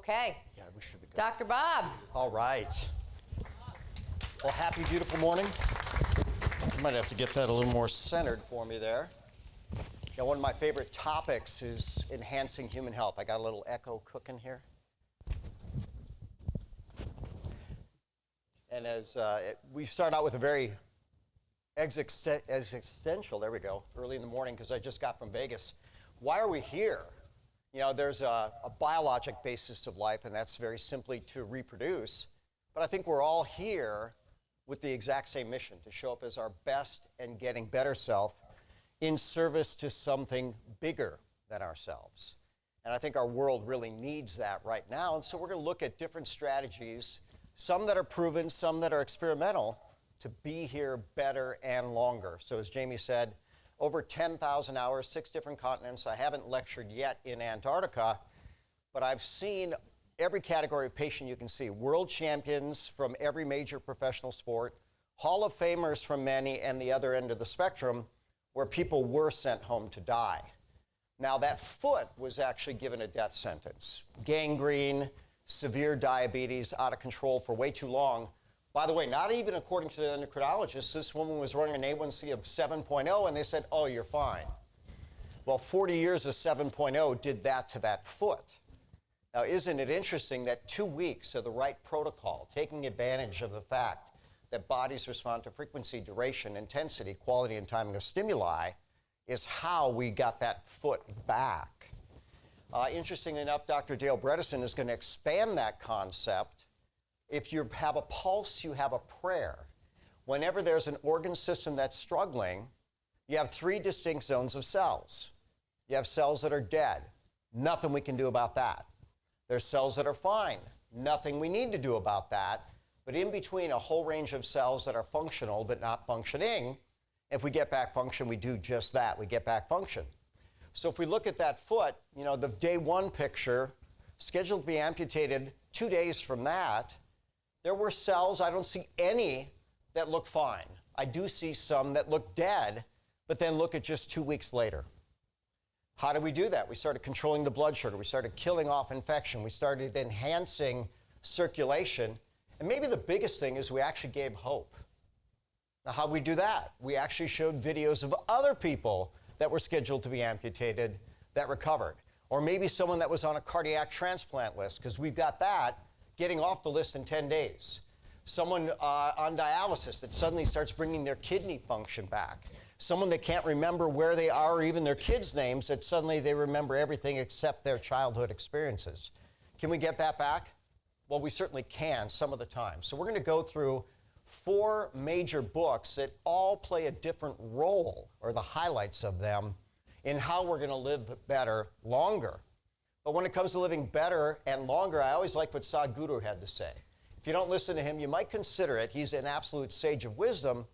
Okay. Yeah, we should be good. Dr. Bob. All right. Well, happy, beautiful morning. You might have to get that a little more centered for me there. Yeah, one of my favorite topics is enhancing human health. I got a little echo cooking here. And as we start out with a very existential, there we go, early in the morning because I just got from Vegas. Why are we here? You know, there's a biologic basis of life, and that's very simply to reproduce. But I think we're all here with the exact same mission, to show up as our best and getting better self in service to something bigger than ourselves. And I think our world really needs that right now. And so we're going to look at different strategies, some that are proven, some that are experimental, to be here better and longer. So as Jamie said, over 10,000 hours, 6 different continents. I haven't lectured yet in Antarctica, but I've seen every category of patient you can see. World champions from every major professional sport, Hall of Famers from many, and the other end of the spectrum, where people were sent home to die. Now that foot was actually given a death sentence. Gangrene, severe diabetes, out of control for way too long. By the way, not even according to the endocrinologist, this woman was running an A1C of 7.0 and they said, oh, you're fine. Well, 40 years of 7.0 did that to that foot. Now, isn't it interesting that 2 weeks of the right protocol, taking advantage of the fact that bodies respond to frequency, duration, intensity, quality, and timing of stimuli, is how we got that foot back. Interestingly enough, Dr. Dale Bredesen is going to expand that concept. If you have a pulse, you have a prayer. Whenever there's an organ system that's struggling, you have 3 distinct zones of cells. You have cells that are dead. Nothing we can do about that. There's cells that are fine. Nothing we need to do about that. But in between a whole range of cells that are functional but not functioning, if we get back function, we do just that. We get back function. So if we look at that foot, you know, the day 1 picture, scheduled to be amputated 2 days from that, there were cells, I don't see any that look fine. I do see some that look dead, but then look at just 2 weeks later. How did we do that? We started controlling the blood sugar. We started killing off infection. We started enhancing circulation. And maybe the biggest thing is we actually gave hope. Now, how do we do that? We actually showed videos of other people that were scheduled to be amputated that recovered. Or maybe someone that was on a cardiac transplant list, because we've got that getting off the list in 10 days. Someone on dialysis that suddenly starts bringing their kidney function back. Someone that can't remember where they are or even their kids' names, that suddenly they remember everything except their childhood experiences. Can we get that back? Well, we certainly can some of the time. So we're going to go through 4 major books that all play a different role, or the highlights of them, in how we're going to live better longer. But when it comes to living better and longer, I always like what Sadhguru had to say. If you don't listen to him, you might consider it. He's an absolute sage of wisdom.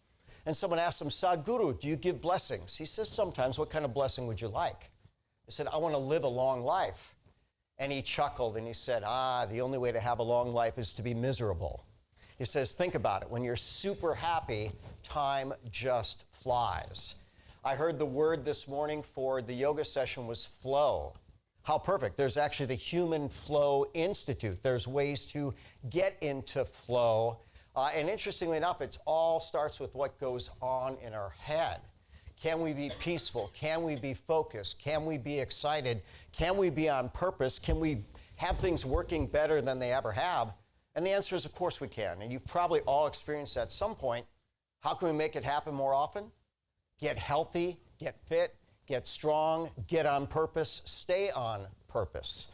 And someone asked him, Sadhguru, do you give blessings? He says, sometimes. What kind of blessing would you like? He said, I want to live a long life. And he chuckled and he said, the only way to have a long life is to be miserable. He says, think about it. When you're super happy, time just flies. I heard the word this morning for the yoga session was flow. How perfect. There's actually the Human Flow Institute. There's ways to get into flow. And interestingly enough, it all starts with what goes on in our head. Can we be peaceful? Can we be focused? Can we be excited? Can we be on purpose? Can we have things working better than they ever have? And the answer is, of course we can. And you've probably all experienced that at some point. How can we make it happen more often? Get healthy, get fit, get strong, get on purpose, stay on purpose.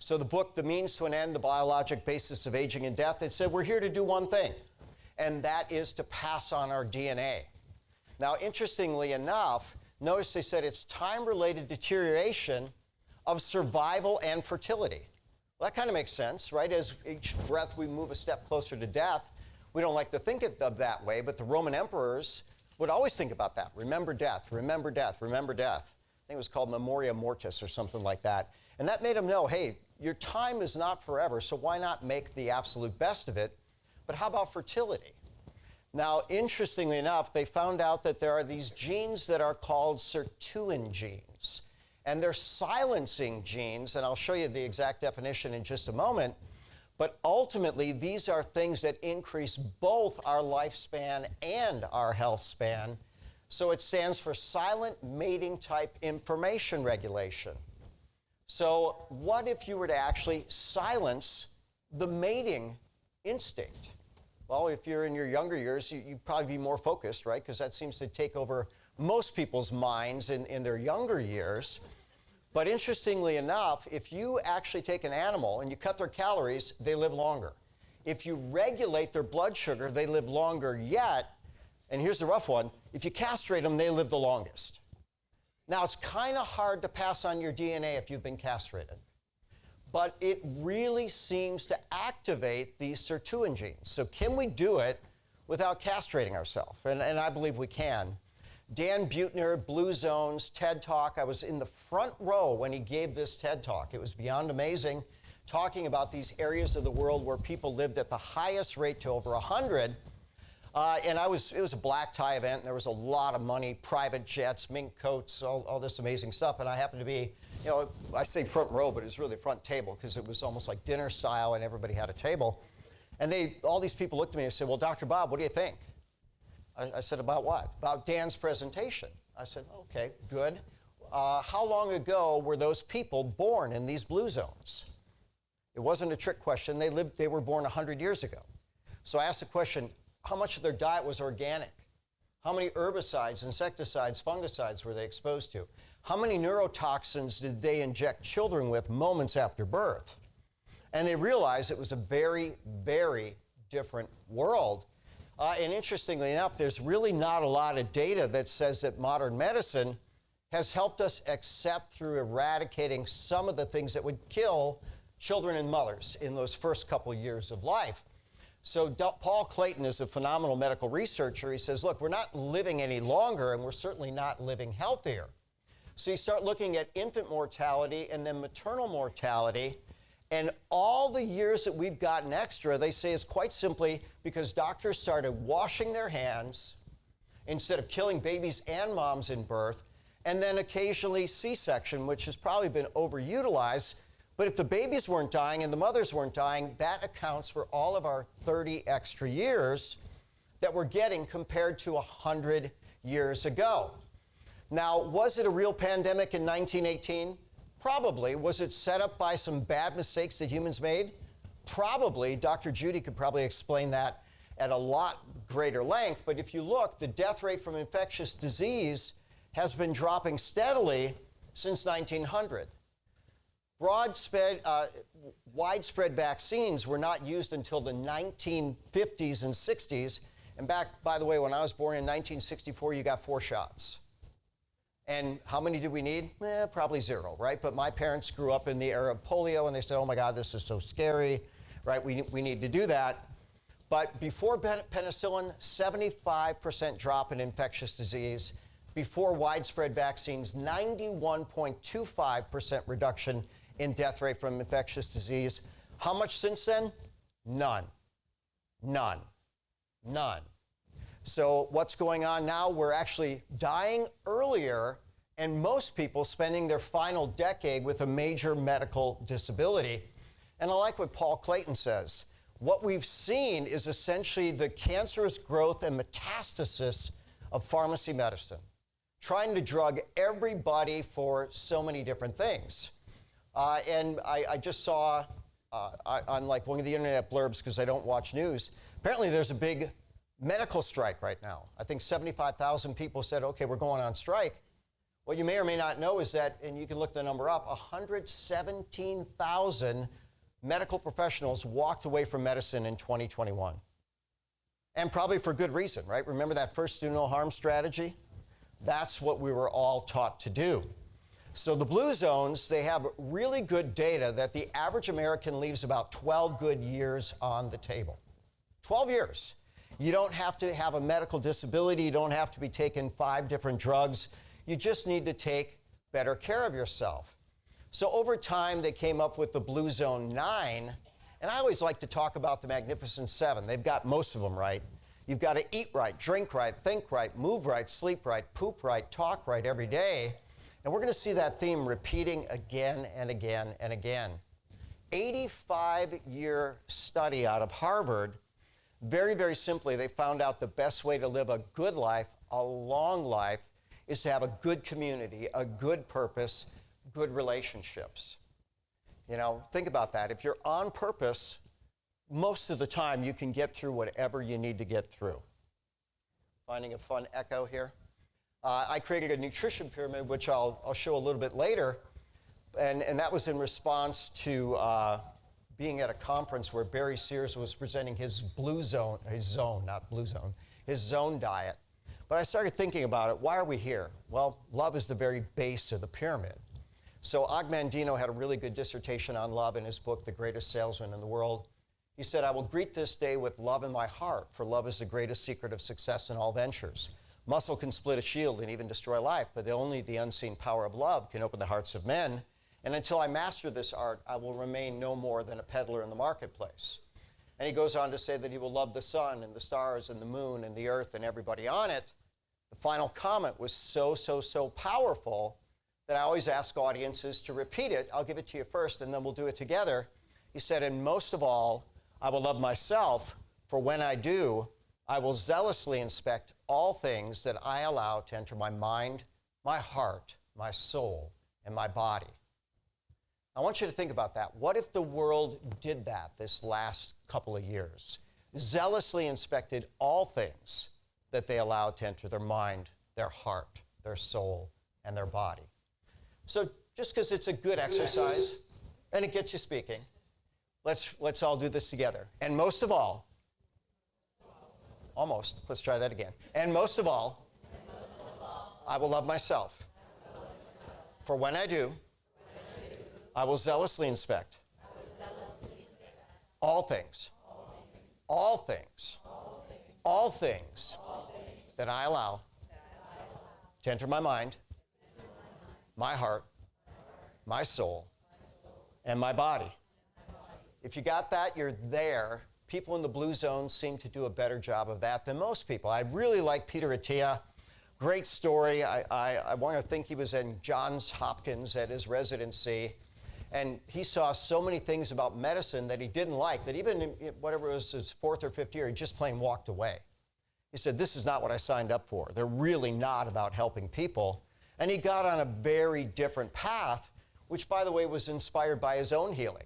So the book, The Means to an End, The Biologic Basis of Aging and Death, it said we're here to do one thing, and that is to pass on our DNA. Now, interestingly enough, notice they said it's time-related deterioration of survival and fertility. Well, that kind of makes sense, right? As each breath we move a step closer to death, we don't like to think of that way, but the Roman emperors would always think about that. Remember death, remember death, remember death. I think it was called Memoria Mortis or something like that. And that made them know, hey, your time is not forever, so why not make the absolute best of it? But how about fertility? Now, interestingly enough, they found out that there are these genes that are called sirtuin genes. and they're silencing genes, and I'll show you the exact definition in just a moment. But ultimately, these are things that increase both our lifespan and our health span. So it stands for silent mating type information regulation. So what if you were to actually silence the mating instinct? Well, if you're in your younger years, you'd probably be more focused, right? Because that seems to take over most people's minds in their younger years. But interestingly enough, if you actually take an animal and you cut their calories, they live longer. If you regulate their blood sugar, they live longer yet. And here's the rough one. If you castrate them, they live the longest. Now, it's kind of hard to pass on your DNA if you've been castrated. But it really seems to activate these sirtuin genes. So can we do it without castrating ourselves? And I believe we can. Dan Buettner, Blue Zones, TED Talk. I was in the front row when he gave this TED Talk. It was beyond amazing, talking about these areas of the world where people lived at the highest rate to over 100. And it was a black tie event, and there was a lot of money, private jets, mink coats, all this amazing stuff. And I happened to be, I say front row, but it was really front table because it was almost like dinner style and everybody had a table. And all these people looked at me and said, well, Dr. Bob, what do you think? I said, about what? About Dan's presentation. I said, okay, good. How long ago were those people born in these blue zones? It wasn't a trick question. They were born 100 years ago. So I asked the question, how much of their diet was organic? How many herbicides, insecticides, fungicides were they exposed to? How many neurotoxins did they inject children with moments after birth? And they realized it was a very, very different world. And interestingly enough, there's really not a lot of data that says that modern medicine has helped us accept through eradicating some of the things that would kill children and mothers in those first couple years of life. So Paul Clayton is a phenomenal medical researcher. He says, look, we're not living any longer, and we're certainly not living healthier. So you start looking at infant mortality and then maternal mortality, and all the years that we've gotten extra, they say, is quite simply because doctors started washing their hands instead of killing babies and moms in birth, and then occasionally C-section, which has probably been overutilized. But if the babies weren't dying and the mothers weren't dying, that accounts for all of our 30 extra years that we're getting compared to 100 years ago. Now, was it a real pandemic in 1918? Probably. Was it set up by some bad mistakes that humans made? Probably. Dr. Judy could probably explain that at a lot greater length. But if you look, the death rate from infectious disease has been dropping steadily since 1900. Widespread vaccines were not used until the 1950s and 60s. And back, by the way, when I was born in 1964, you got 4 shots. And how many did we need? Probably 0, right? But my parents grew up in the era of polio, and they said, oh my God, this is so scary, right? We need to do that. But before penicillin, 75% drop in infectious disease. Before widespread vaccines, 91.25% reduction in death rate from infectious disease. How much since then? None. None. None. So what's going on now? We're actually dying earlier, and most people spending their final decade with a major medical disability. And I like what Paul Clayton says. What we've seen is essentially the cancerous growth and metastasis of pharmacy medicine, trying to drug everybody for so many different things. And I just saw on like one of the internet blurbs, because I don't watch news, apparently there's a big medical strike right now. I think 75,000 people said, okay, we're going on strike. What you may or may not know is that, and you can look the number up, 117,000 medical professionals walked away from medicine in 2021. And probably for good reason, right? Remember that first do no harm strategy? That's what we were all taught to do. So the blue zones, they have really good data that the average American leaves about 12 good years on the table. 12 years. You don't have to have a medical disability. You don't have to be taking 5 different drugs. You just need to take better care of yourself. So over time, they came up with the Blue Zone 9. And I always like to talk about the Magnificent 7. They've got most of them right. You've got to eat right, drink right, think right, move right, sleep right, poop right, talk right every day. And we're going to see that theme repeating again and again and again. 85-year study out of Harvard. Very, very simply, they found out the best way to live a good life, a long life, is to have a good community, a good purpose, good relationships. You know, think about that. If you're on purpose, most of the time you can get through whatever you need to get through. Finding a fun echo here. I created a nutrition pyramid, which I'll show a little bit later. And that was in response to being at a conference where Barry Sears was presenting his zone diet. But I started thinking about it. Why are we here? Well, love is the very base of the pyramid. So Og Mandino had a really good dissertation on love in his book, The Greatest Salesman in the World. He said, I will greet this day with love in my heart, for love is the greatest secret of success in all ventures. Muscle can split a shield and even destroy life, but only the unseen power of love can open the hearts of men. And until I master this art, I will remain no more than a peddler in the marketplace. And he goes on to say that he will love the sun and the stars and the moon and the earth and everybody on it. The final comment was so powerful that I always ask audiences to repeat it. I'll give it to you first, and then we'll do it together. He said, and most of all, I will love myself, for when I do, I will zealously inspect all things that I allow to enter my mind, my heart, my soul, and my body. I want you to think about that. What if the world did that this last couple of years? Zealously inspected all things that they allowed to enter their mind, their heart, their soul, and their body. So just because it's a good exercise and it gets you speaking, let's all do this together. And most of all, let's try that again. And most of all, I will love myself. For when I do, I will zealously inspect all things that I allow to enter my mind, my heart, my soul, and my body. If you got that, you're there. People in the blue zone seem to do a better job of that than most people. I really like Peter Attia. Great story. I want to think he was in Johns Hopkins at his residency. And he saw so many things about medicine that he didn't like, that even in whatever it was his fourth or fifth year, he just plain walked away. He said, this is not what I signed up for. They're really not about helping people. And he got on a very different path, which, by the way, was inspired by his own healing.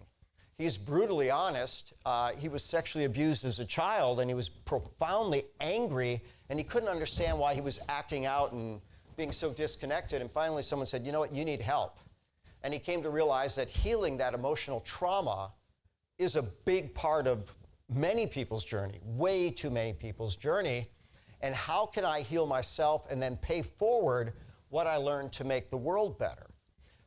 He's brutally honest. He was sexually abused as a child, and he was profoundly angry, and he couldn't understand why he was acting out and being so disconnected. And finally, someone said, you know what, you need help. And he came to realize that healing that emotional trauma is a big part of many people's journey, way too many people's journey. And how can I heal myself and then pay forward what I learned to make the world better?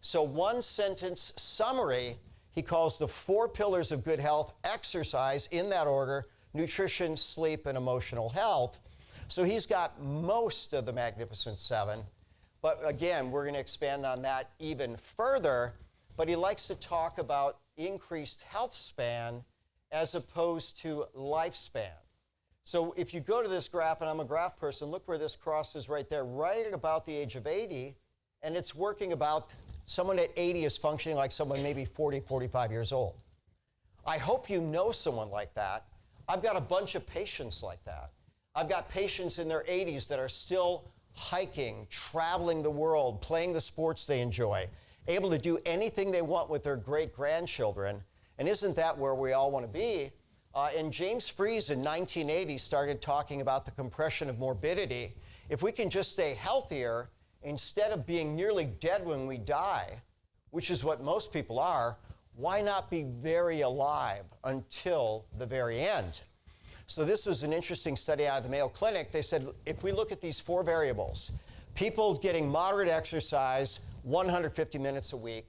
So one sentence summary, he calls the 4 pillars of good health: exercise, in that order, nutrition, sleep, and emotional health. So he's got most of the Magnificent Seven. But again, we're going to expand on that even further. But he likes to talk about increased health span as opposed to lifespan. So if you go to this graph, and I'm a graph person, look where this crosses right there, right about the age of 80. And it's working about, someone at 80 is functioning like someone maybe 40, 45 years old. I hope you know someone like that. I've got a bunch of patients like that. I've got patients in their 80s that are still hiking, traveling the world, playing the sports they enjoy, able to do anything they want with their great-grandchildren. And isn't that where we all want to be? And James Fries in 1980 started talking about the compression of morbidity. If we can just stay healthier, instead of being nearly dead when we die, which is what most people are, why not be very alive until the very end? So this was an interesting study out of the Mayo Clinic. They said, if we look at these 4 variables, people getting moderate exercise, 150 minutes a week,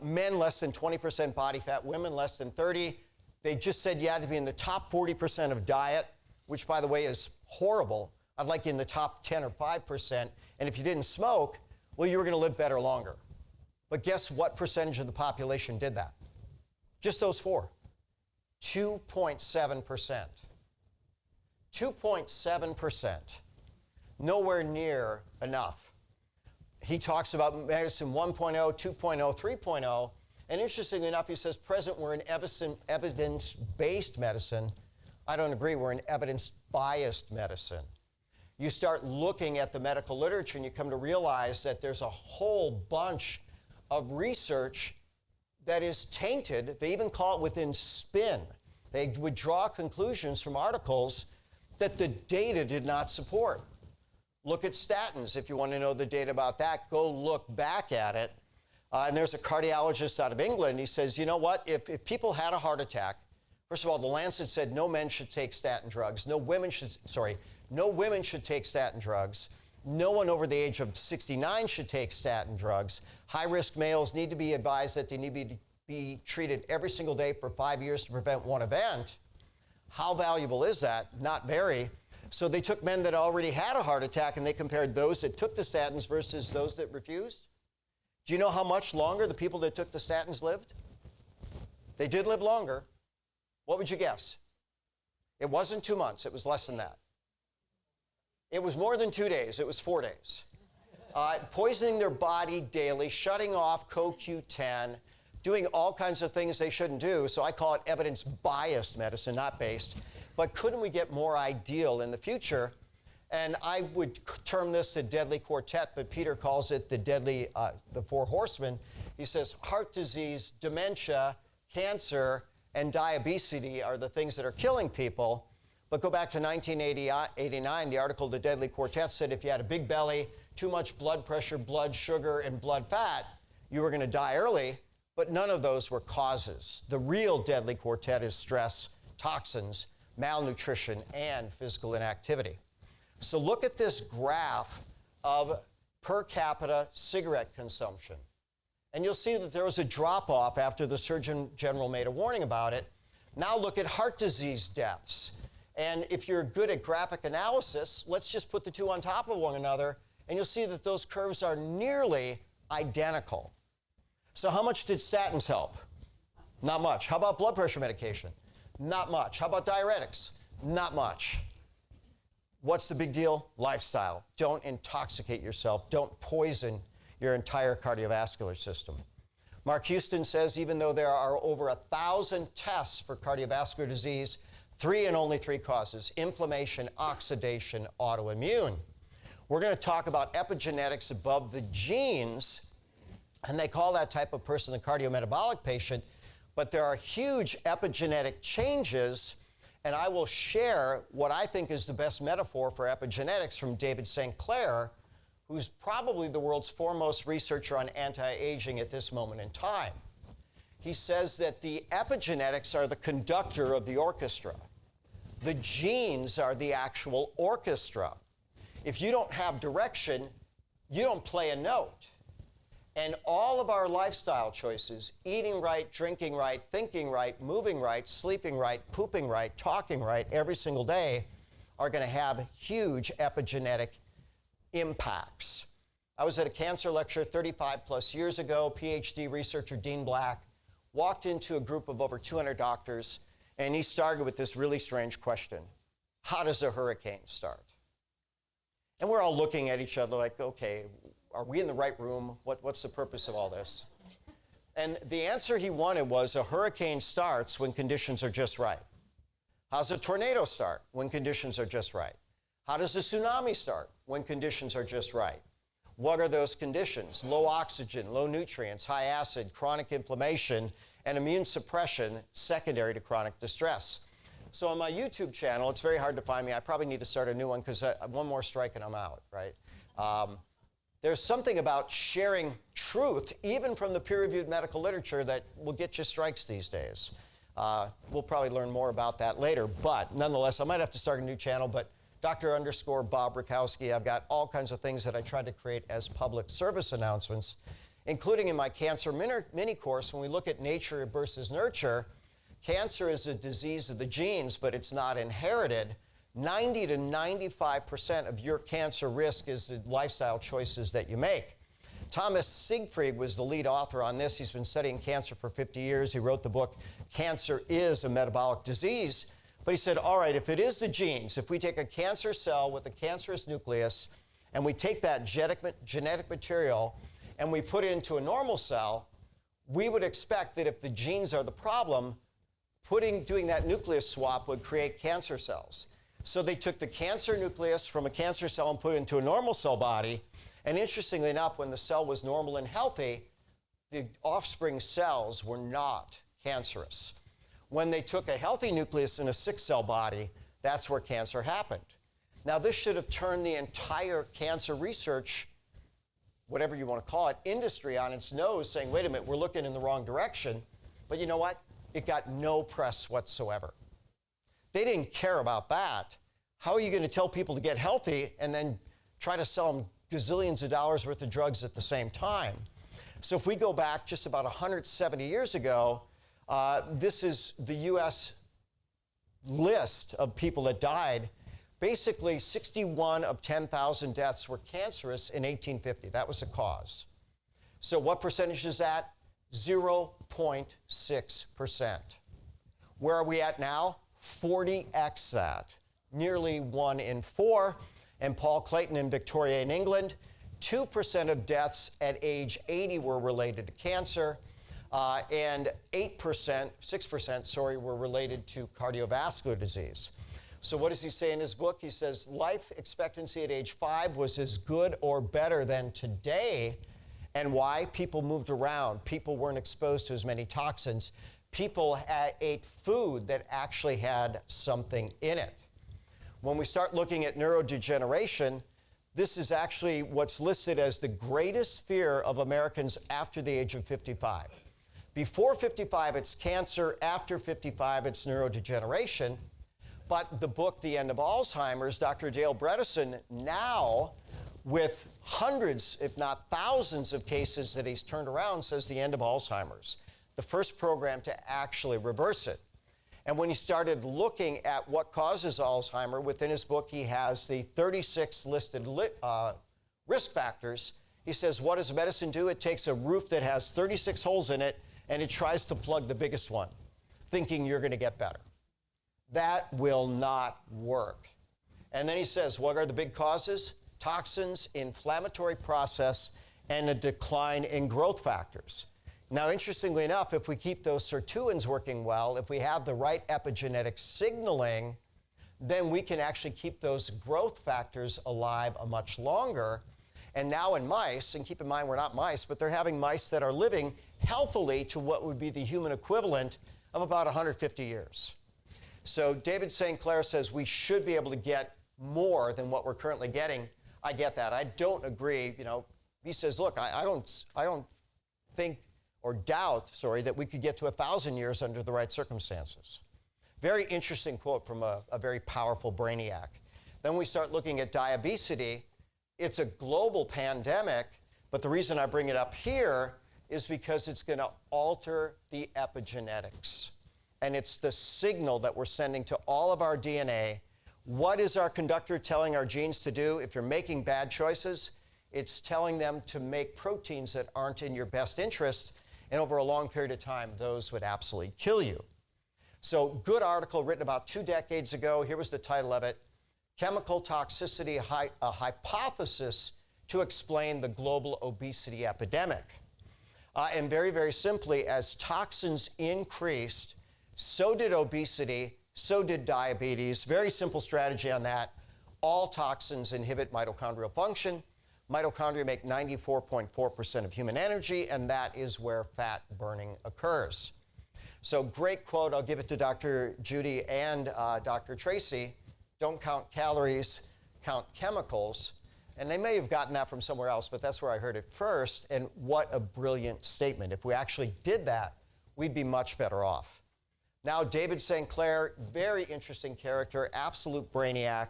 men less than 20% body fat, women less than 30, they just said you had to be in the top 40% of diet, which, by the way, is horrible. I'd like you in the top 10 or 5%. And if you didn't smoke, well, you were going to live better longer. But guess what percentage of the population did that? Just those 4. 2.7%. 2.7%. Nowhere near enough. he talks about medicine 1.0, 2.0, 3.0. And interestingly enough, he says, present, we're in evidence-based medicine. I don't agree. We're in evidence-biased medicine. You start looking at the medical literature and you come to realize that there's a whole bunch of research that is tainted. They even call it within spin. They would draw conclusions from articles that the data did not support. Look at statins. If you want to know the data about that, go look back at it. And there's a cardiologist out of England. He says, you know what? If people had a heart attack, first of all, the Lancet said no men should take statin drugs. No women should take statin drugs. No one over the age of 69 should take statin drugs. High-risk males need to be advised that they need to be treated every single day for 5 years to prevent one event. How valuable is that? Not very. So they took men that already had a heart attack and they compared those that took the statins versus those that refused. Do you know how much longer the people that took the statins lived? They did live longer. What would you guess? It wasn't 2 months. It was less than that. It was more than 2 days. It was 4 days. Poisoning their body daily, shutting off CoQ10, doing all kinds of things they shouldn't do. So I call it evidence-biased medicine, not based. But couldn't we get more ideal in the future? And I would term this the deadly quartet, but Peter calls it the four horsemen. He says heart disease, dementia, cancer, and diabetes are the things that are killing people. But go back to 1989, the article, The Deadly Quartet, said if you had a big belly, too much blood pressure, blood sugar, and blood fat, you were going to die early, but none of those were causes. The real deadly quartet is stress, toxins, malnutrition, and physical inactivity. So look at this graph of per capita cigarette consumption. And you'll see that there was a drop-off after the Surgeon General made a warning about it. Now look at heart disease deaths. And if you're good at graphic analysis, let's just put the two on top of one another, and you'll see that those curves are nearly identical. So how much did statins help? Not much. How about blood pressure medication? Not much. How about diuretics? Not much. What's the big deal? Lifestyle. Don't intoxicate yourself. Don't poison your entire cardiovascular system. Mark Houston says even though there are over 1,000 tests for cardiovascular disease, only three causes: inflammation, oxidation, autoimmune. We're going to talk about epigenetics above the genes, and they call that type of person the cardiometabolic patient, but there are huge epigenetic changes, and I will share what I think is the best metaphor for epigenetics from David St. Clair, who's probably the world's foremost researcher on anti-aging at this moment in time. He says that the epigenetics are the conductor of the orchestra. The genes are the actual orchestra. If you don't have direction, you don't play a note. And all of our lifestyle choices, eating right, drinking right, thinking right, moving right, sleeping right, pooping right, talking right, every single day, are going to have huge epigenetic impacts. I was at a cancer lecture 35 plus years ago. PhD researcher Dean Black walked into a group of over 200 doctors, and he started with this really strange question: how does a hurricane start? And we're all looking at each other like, okay, are we in the right room? What's the purpose of all this? And the answer he wanted was a hurricane starts when conditions are just right. How does a tornado start? When conditions are just right. How does a tsunami start? When conditions are just right. What are those conditions? Low oxygen, low nutrients, high acid, chronic inflammation, and immune suppression secondary to chronic distress. So on my YouTube channel, it's very hard to find me. I probably need to start a new one because one more strike and I'm out, right? There's something about sharing truth, even from the peer-reviewed medical literature, that will get you strikes these days. We'll probably learn more about that later, but nonetheless, I might have to start a new channel, but Dr._Bob Rakowski, I've got all kinds of things that I tried to create as public service announcements, including in my cancer mini course. When we look at nature versus nurture, cancer is a disease of the genes, but it's not inherited. 90 to 95% of your cancer risk is the lifestyle choices that you make. Thomas Siegfried was the lead author on this. He's been studying cancer for 50 years. He wrote the book, Cancer is a Metabolic Disease. But he said, all right, if it is the genes, if we take a cancer cell with a cancerous nucleus and we take that genetic material and we put it into a normal cell, we would expect that if the genes are the problem, doing that nucleus swap would create cancer cells. So they took the cancer nucleus from a cancer cell and put it into a normal cell body. And interestingly enough, when the cell was normal and healthy, the offspring cells were not cancerous. When they took a healthy nucleus in a sick cell body, that's where cancer happened. Now, this should have turned the entire cancer research, whatever you want to call it, industry on its nose, saying, wait a minute, we're looking in the wrong direction. But you know what? It got no press whatsoever. They didn't care about that. How are you going to tell people to get healthy and then try to sell them gazillions of dollars worth of drugs at the same time? So if we go back just about 170 years ago, this is the US list of people that died. Basically, 61 of 10,000 deaths were cancerous in 1850. That was the cause. So what percentage is that? 0.6%. Where are we at now? 40x that. Nearly 1 in 4. And Paul Clayton in Victoria in England, 2% of deaths at age 80 were related to cancer, and 6%, were related to cardiovascular disease. So what does he say in his book? He says life expectancy at age 5 was as good or better than today. And why? People moved around. People weren't exposed to as many toxins. People ate food that actually had something in it. When we start looking at neurodegeneration, this is actually what's listed as the greatest fear of Americans after the age of 55. Before 55, it's cancer. After 55, it's neurodegeneration. But the book, The End of Alzheimer's, Dr. Dale Bredesen, now with hundreds, if not thousands of cases that he's turned around, says the end of Alzheimer's, the first program to actually reverse it. And when he started looking at what causes Alzheimer, within his book, he has the 36 listed risk factors. He says, what does medicine do? It takes a roof that has 36 holes in it, and it tries to plug the biggest one, thinking you're going to get better. That will not work. And then he says, what are the big causes? Toxins, inflammatory process, and a decline in growth factors. Now, interestingly enough, if we keep those sirtuins working well, if we have the right epigenetic signaling, then we can actually keep those growth factors alive a much longer. And now in mice, and keep in mind we're not mice, but they're having mice that are living healthily to what would be the human equivalent of about 150 years. So David St. Clair says we should be able to get more than what we're currently getting. I get that. I don't agree. He says, look, I don't think or doubt, that we could get to 1,000 years under the right circumstances. Very interesting quote from a very powerful brainiac. Then we start looking at diabetes. It's a global pandemic, but the reason I bring it up here is because it's going to alter the epigenetics. And it's the signal that we're sending to all of our DNA. What is our conductor telling our genes to do? If you're making bad choices, it's telling them to make proteins that aren't in your best interest. And over a long period of time, those would absolutely kill you. So, good article written about 2 decades ago. Here was the title of it, Chemical Toxicity, a Hypothesis to Explain the Global Obesity Epidemic. And very, very simply, as toxins increased, so did obesity, so did diabetes. Very simple strategy on that. All toxins inhibit mitochondrial function. Mitochondria make 94.4% of human energy, and that is where fat burning occurs. So great quote. I'll give it to Dr. Judy and Dr. Tracy. Don't count calories, count chemicals. And they may have gotten that from somewhere else, but that's where I heard it first. And what a brilliant statement. If we actually did that, we'd be much better off. Now, David St. Clair, very interesting character, absolute brainiac.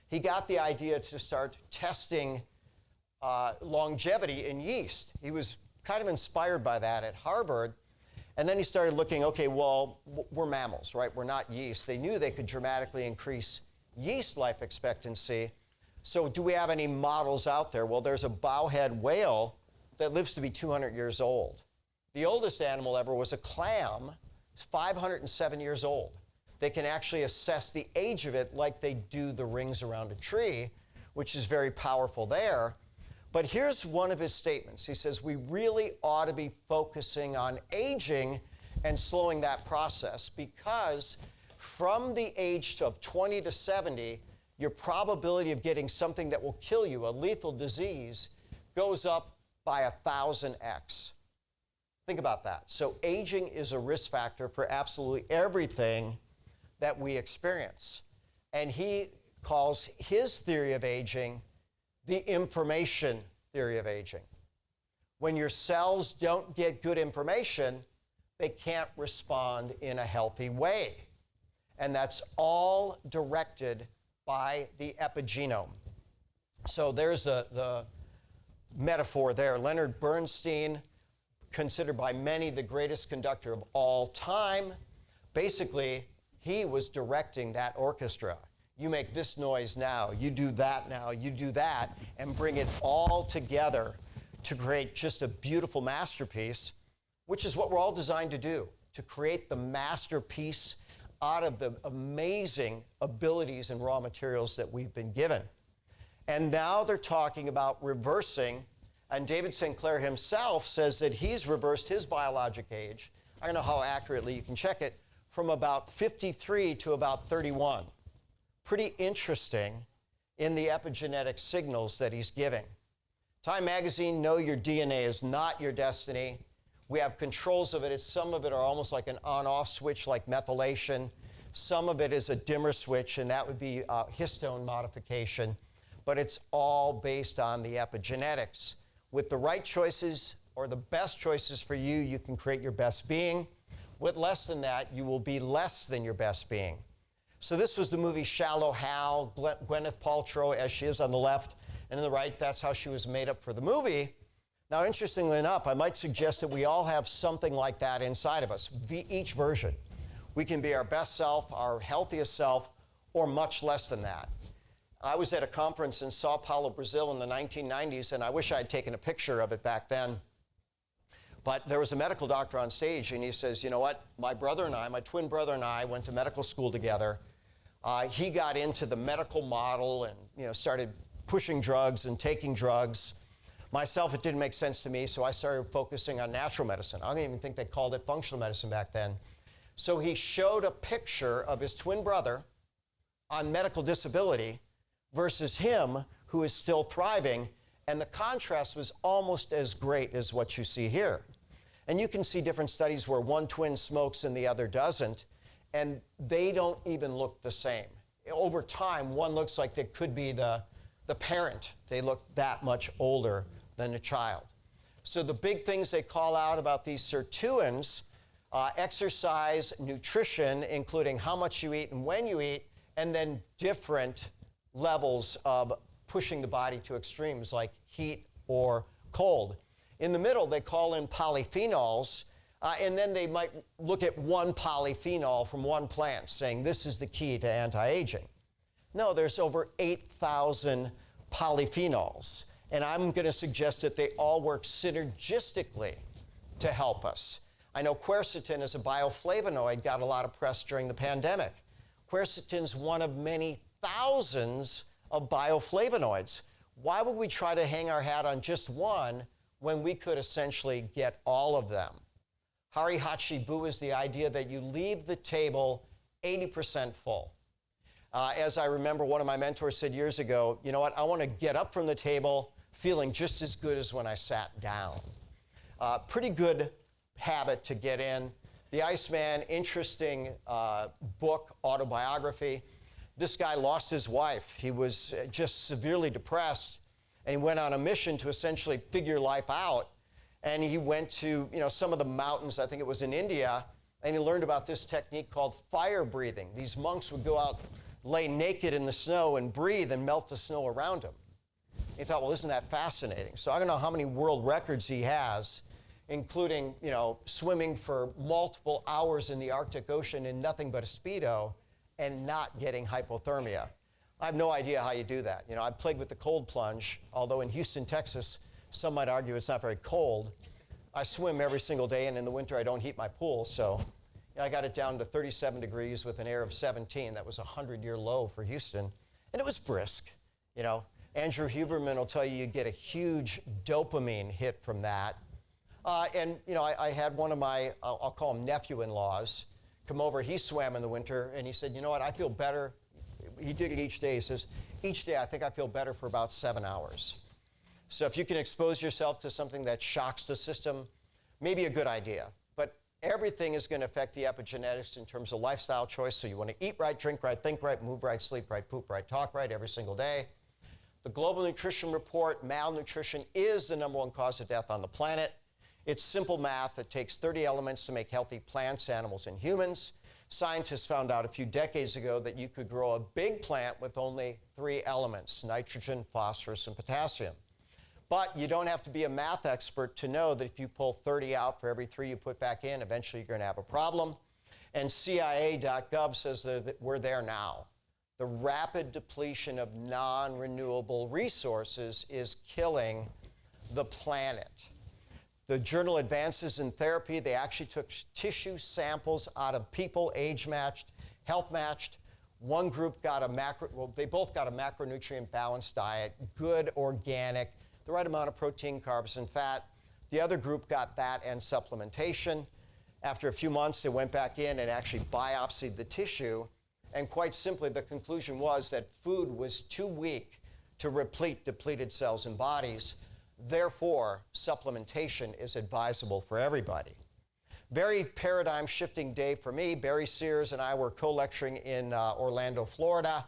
He got the idea to start testing longevity in yeast. He was kind of inspired by that at Harvard. And then he started looking, okay, well, we're mammals, right? We're not yeast. They knew they could dramatically increase yeast life expectancy. So do we have any models out there? Well, there's a bowhead whale that lives to be 200 years old. The oldest animal ever was a clam. It's 507 years old. They can actually assess the age of it like they do the rings around a tree, which is very powerful there. But here's one of his statements. He says, we really ought to be focusing on aging and slowing that process, because from the age of 20 to 70, your probability of getting something that will kill you, a lethal disease, goes up by 1,000x. Think about that. So aging is a risk factor for absolutely everything that we experience. And he calls his theory of aging the information theory of aging. When your cells don't get good information, they can't respond in a healthy way. And that's all directed by the epigenome. So there's the metaphor there. Leonard Bernstein, considered by many the greatest conductor of all time, basically, he was directing that orchestra. You make this noise now, you do that now, you do that, and bring it all together to create just a beautiful masterpiece, which is what we're all designed to do, to create the masterpiece out of the amazing abilities and raw materials that we've been given. And now they're talking about reversing, and David Sinclair himself says that he's reversed his biologic age. I don't know how accurately you can check it, from about 53 to about 31. Pretty interesting in the epigenetic signals that he's giving. Time magazine, know your DNA is not your destiny. We have controls of it. Some of it are almost like an on-off switch, like methylation. Some of it is a dimmer switch, and that would be histone modification. But it's all based on the epigenetics. With the right choices, or the best choices for you, you can create your best being. With less than that, you will be less than your best being. So this was the movie Shallow Hal, Gwyneth Paltrow, as she is on the left, and on the right, that's how she was made up for the movie. Now, interestingly enough, I might suggest that we all have something like that inside of us, each version. We can be our best self, our healthiest self, or much less than that. I was at a conference in Sao Paulo, Brazil in the 1990s, and I wish I had taken a picture of it back then. But there was a medical doctor on stage, and he says, you know what, my brother and I, my twin brother and I went to medical school together. He got into the medical model and started pushing drugs and taking drugs. Myself, it didn't make sense to me, so I started focusing on natural medicine. I don't even think they called it functional medicine back then. So he showed a picture of his twin brother on medical disability versus him, who is still thriving, and the contrast was almost as great as what you see here. And you can see different studies where one twin smokes and the other doesn't, and they don't even look the same. Over time, one looks like they could be the parent. They look that much older than the child. So the big things they call out about these sirtuins, exercise, nutrition, including how much you eat and when you eat, and then different levels of pushing the body to extremes like heat or cold. In the middle, they call in polyphenols, and then they might look at one polyphenol from one plant, saying this is the key to anti-aging. No, there's over 8,000 polyphenols, and I'm going to suggest that they all work synergistically to help us. I know quercetin as a bioflavonoid got a lot of press during the pandemic. Quercetin's one of many thousands of bioflavonoids. Why would we try to hang our hat on just one when we could essentially get all of them? Hari Hachibu is the idea that you leave the table 80% full. As I remember, one of my mentors said years ago, you know what, I want to get up from the table feeling just as good as when I sat down. Pretty good habit to get in. The Iceman, interesting book, autobiography. This guy lost his wife. He was just severely depressed, and he went on a mission to essentially figure life out. And he went to some of the mountains, I think it was in India, and he learned about this technique called fire breathing. These monks would go out, lay naked in the snow and breathe and melt the snow around him. He thought, well, isn't that fascinating? So I don't know how many world records he has, including swimming for multiple hours in the Arctic Ocean in nothing but a Speedo and not getting hypothermia. I have no idea how you do that. I've played with the cold plunge, although in Houston, Texas, some might argue it's not very cold. I swim every single day, and in the winter I don't heat my pool, so I got it down to 37 degrees with an air of 17. That was a 100-year low for Houston, and it was brisk. Andrew Huberman will tell you get a huge dopamine hit from that. And you know, I had one of my, I'll call him nephew-in-laws, come over. He swam in the winter, and he said, you know what, I feel better. He did it each day. He says, each day I think I feel better for about 7 hours. So if you can expose yourself to something that shocks the system, maybe a good idea. But everything is going to affect the epigenetics in terms of lifestyle choice. So you want to eat right, drink right, think right, move right, sleep right, poop right, talk right every single day. The Global Nutrition Report, malnutrition is the #1 cause of death on the planet. It's simple math. It takes 30 elements to make healthy plants, animals, and humans. Scientists found out a few decades ago that you could grow a big plant with only 3 elements: nitrogen, phosphorus, and potassium. But you don't have to be a math expert to know that if you pull 30 out for every 3 you put back in, eventually you're going to have a problem. And CIA.gov says that we're there now. The rapid depletion of non-renewable resources is killing the planet. The journal Advances in Therapy, they actually took tissue samples out of people, age-matched, health-matched. One group got they both got a macronutrient balanced diet, good organic, the right amount of protein, carbs, and fat. The other group got that and supplementation. After a few months, they went back in and actually biopsied the tissue. And quite simply, the conclusion was that food was too weak to replete depleted cells and bodies. Therefore, supplementation is advisable for everybody. Very paradigm-shifting day for me. Barry Sears and I were co-lecturing in Orlando, Florida.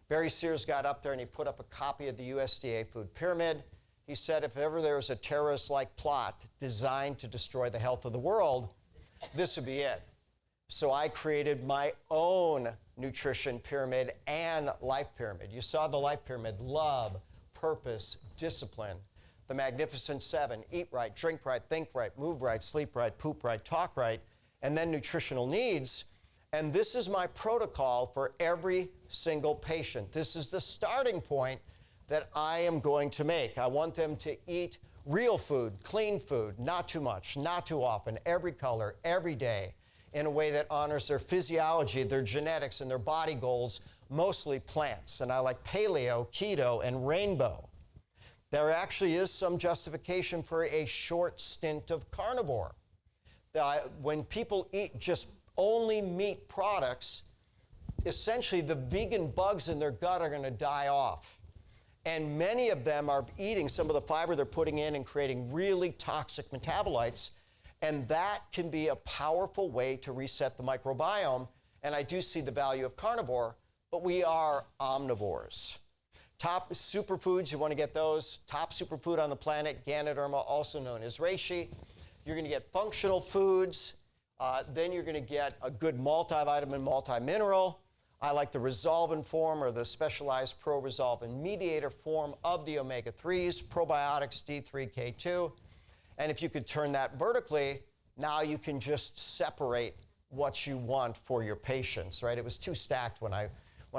Barry Sears got up there and he put up a copy of the USDA food pyramid. He said if ever there was a terrorist-like plot designed to destroy the health of the world, this would be it. So I created my own nutrition pyramid and life pyramid. You saw the life pyramid: love, purpose, discipline. The Magnificent 7: eat right, drink right, think right, move right, sleep right, poop right, talk right, and then nutritional needs. And this is my protocol for every single patient. This is the starting point that I am going to make. I want them to eat real food, clean food, not too much, not too often, every color, every day, in a way that honors their physiology, their genetics, and their body goals, mostly plants. And I like paleo, keto, and rainbow. There actually is some justification for a short stint of carnivore. When people eat just only meat products, essentially the vegan bugs in their gut are going to die off. And many of them are eating some of the fiber they're putting in and creating really toxic metabolites. And that can be a powerful way to reset the microbiome. And I do see the value of carnivore, but we are omnivores. Top superfoods, you want to get those. Top superfood on the planet, Ganoderma, also known as reishi. You're going to get functional foods. Then you're going to get a good multivitamin, multimineral. I like the resolvin form or the specialized pro-resolvin mediator form of the omega-3s, probiotics, D3, K2. And if you could turn that vertically, now you can just separate what you want for your patients, right? It was too stacked when I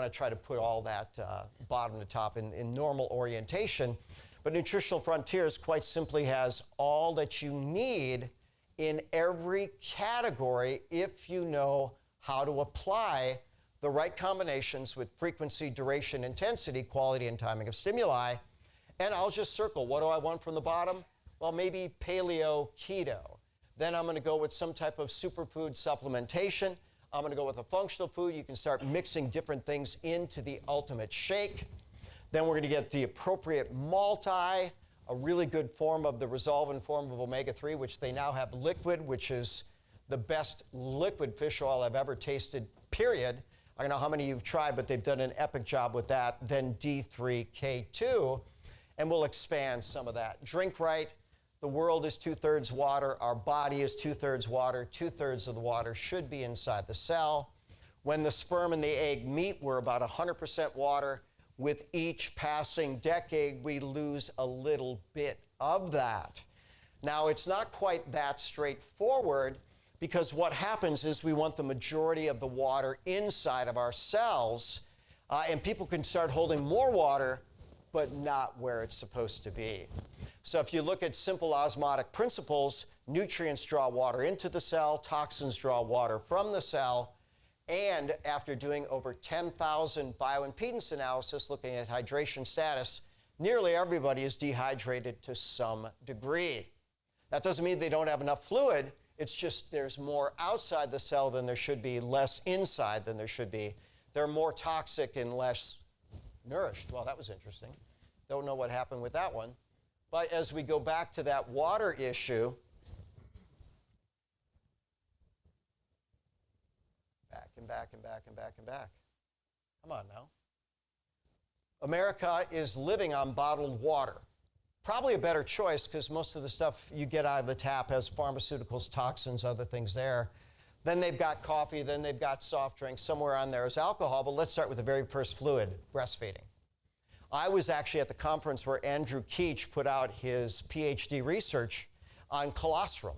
try to put all that bottom to top in normal orientation. But Nutritional Frontiers quite simply has all that you need in every category if you know how to apply the right combinations with frequency, duration, intensity, quality, and timing of stimuli. And I'll just circle, what do I want from the bottom? Well, maybe paleo, keto. Then I'm going to go with some type of superfood supplementation. I'm going to go with a functional food. You can start mixing different things into the ultimate shake. Then we're going to get the appropriate multi, a really good form of the resolvin form of omega-3, which they now have liquid, which is the best liquid fish oil I've ever tasted, period. I don't know how many you've tried, but they've done an epic job with that. Then D3, K2, and we'll expand some of that. Drink right. The world is 2/3 water. Our body is 2/3 water. 2/3 of the water should be inside the cell. When the sperm and the egg meet, we're about 100% water. With each passing decade, we lose a little bit of that. Now, it's not quite that straightforward, because what happens is we want the majority of the water inside of our cells, and people can start holding more water, but not where it's supposed to be. So if you look at simple osmotic principles, nutrients draw water into the cell, toxins draw water from the cell, and after doing over 10,000 bioimpedance analysis looking at hydration status, Nearly everybody is dehydrated to some degree. That doesn't mean they don't have enough fluid. It's just there's more outside the cell than there should be, less inside than there should be. They're more toxic and less nourished. Well, that was interesting. Don't know what happened with that one. But as we go back to that water issue, back and back and back and back and back. Come on now. America is living on bottled water. Probably a better choice because most of the stuff you get out of the tap has pharmaceuticals, toxins, other things there. Then they've got coffee, then they've got soft drinks, somewhere on there is alcohol, but let's start with the very first fluid, breastfeeding. I was actually at the conference where Andrew Keach put out his PhD research on colostrum.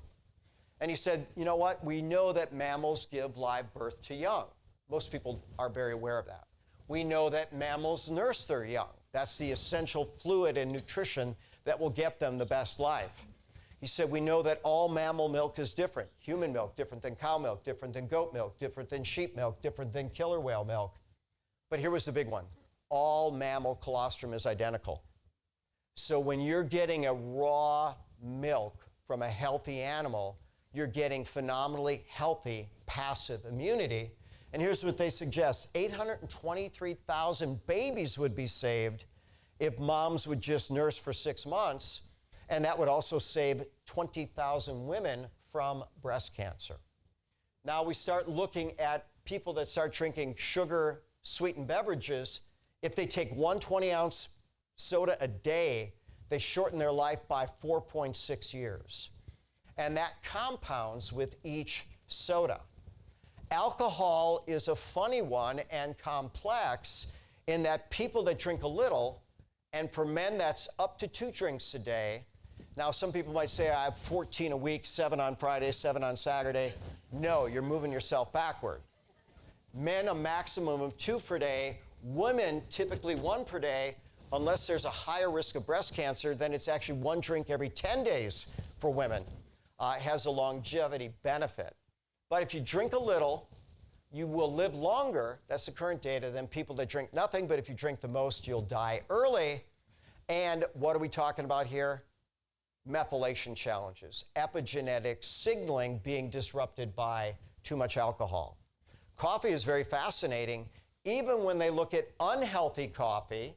And he said, you know what, we know that mammals give live birth to young. Most people are very aware of that. We know that mammals nurse their young. That's the essential fluid and nutrition that will get them the best life. He said, we know that all mammal milk is different. Human milk, different than cow milk, different than goat milk, different than sheep milk, different than killer whale milk. But here was the big one. All mammal colostrum is identical. So when you're getting a raw milk from a healthy animal, you're getting phenomenally healthy passive immunity. And here's what they suggest. 823,000 babies would be saved if moms would just nurse for 6 months, and that would also save 20,000 women from breast cancer. Now we start looking at people that start drinking sugar-sweetened beverages. If they take one 20-ounce soda a day, they shorten their life by 4.6 years. And that compounds with each soda. Alcohol is a funny one and complex in that people that drink a little, and for men that's up to 2 drinks a day. Now some people might say I have 14 a week, 7 on Friday, 7 on Saturday. No, you're moving yourself backward. Men a maximum of 2 per day, women typically 1 per day. Unless there's a higher risk of breast cancer, then it's actually 1 drink every 10 days for women. It has a longevity benefit. But if you drink a little, you will live longer, that's the current data, than people that drink nothing. But if you drink the most, you'll die early. And what are we talking about here? Methylation challenges, epigenetic signaling being disrupted by too much alcohol. Coffee is very fascinating. Even when they look at unhealthy coffee,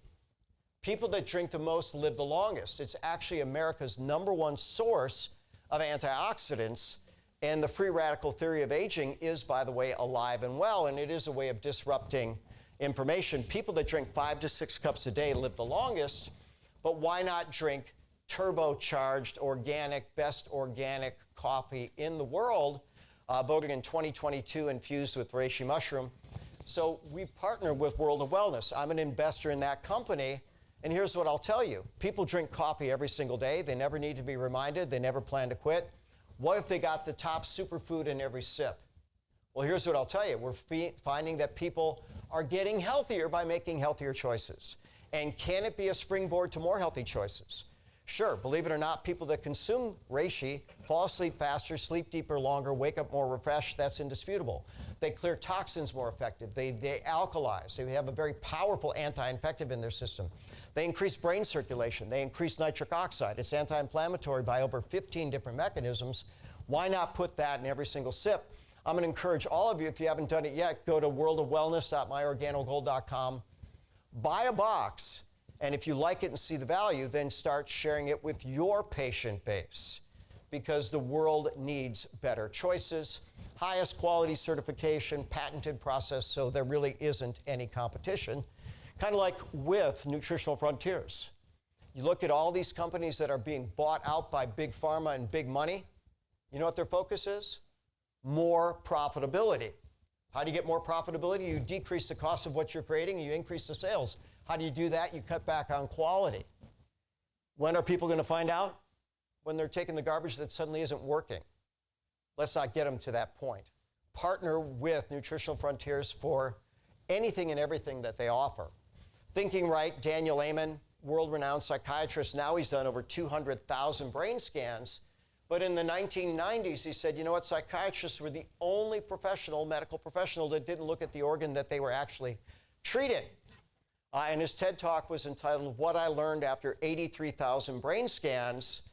people that drink the most live the longest. It's actually America's #1 source of antioxidants. And the free radical theory of aging is, by the way, alive and well, and it is a way of disrupting information. People that drink 5 to 6 cups a day live the longest, but why not drink turbocharged, organic, best organic coffee in the world, voted in 2022 infused with reishi mushroom. So we partner with World of Wellness. I'm an investor in that company, and here's what I'll tell you. People drink coffee every single day. They never need to be reminded. They never plan to quit. What if they got the top superfood in every sip? Well, here's what I'll tell you. We're finding that people are getting healthier by making healthier choices. And can it be a springboard to more healthy choices? Sure, believe it or not, people that consume reishi fall asleep faster, sleep deeper longer, wake up more refreshed. That's indisputable. They clear toxins more effective. They alkalize. They have a very powerful anti-infective in their system. They increase brain circulation. They increase nitric oxide. It's anti-inflammatory by over 15 different mechanisms. Why not put that in every single sip? I'm going to encourage all of you, if you haven't done it yet, go to worldofwellness.myorganogold.com, buy a box, and if you like it and see the value, then start sharing it with your patient base, because the world needs better choices, highest quality certification, patented process, so there really isn't any competition. Kind of like with Nutritional Frontiers. You look at all these companies that are being bought out by big pharma and big money. You know what their focus is? More profitability. How do you get more profitability? You decrease the cost of what you're creating, and you increase the sales. How do you do that? You cut back on quality. When are people going to find out? When they're taking the garbage that suddenly isn't working. Let's not get them to that point. Partner with Nutritional Frontiers for anything and everything that they offer. Thinking Right, Daniel Amen, world-renowned psychiatrist. Now he's done over 200,000 brain scans. But in the 1990s, he said, you know what, psychiatrists were the only medical professional that didn't look at the organ that they were actually treating. And his TED Talk was entitled, What I Learned After 83,000 Brain Scans.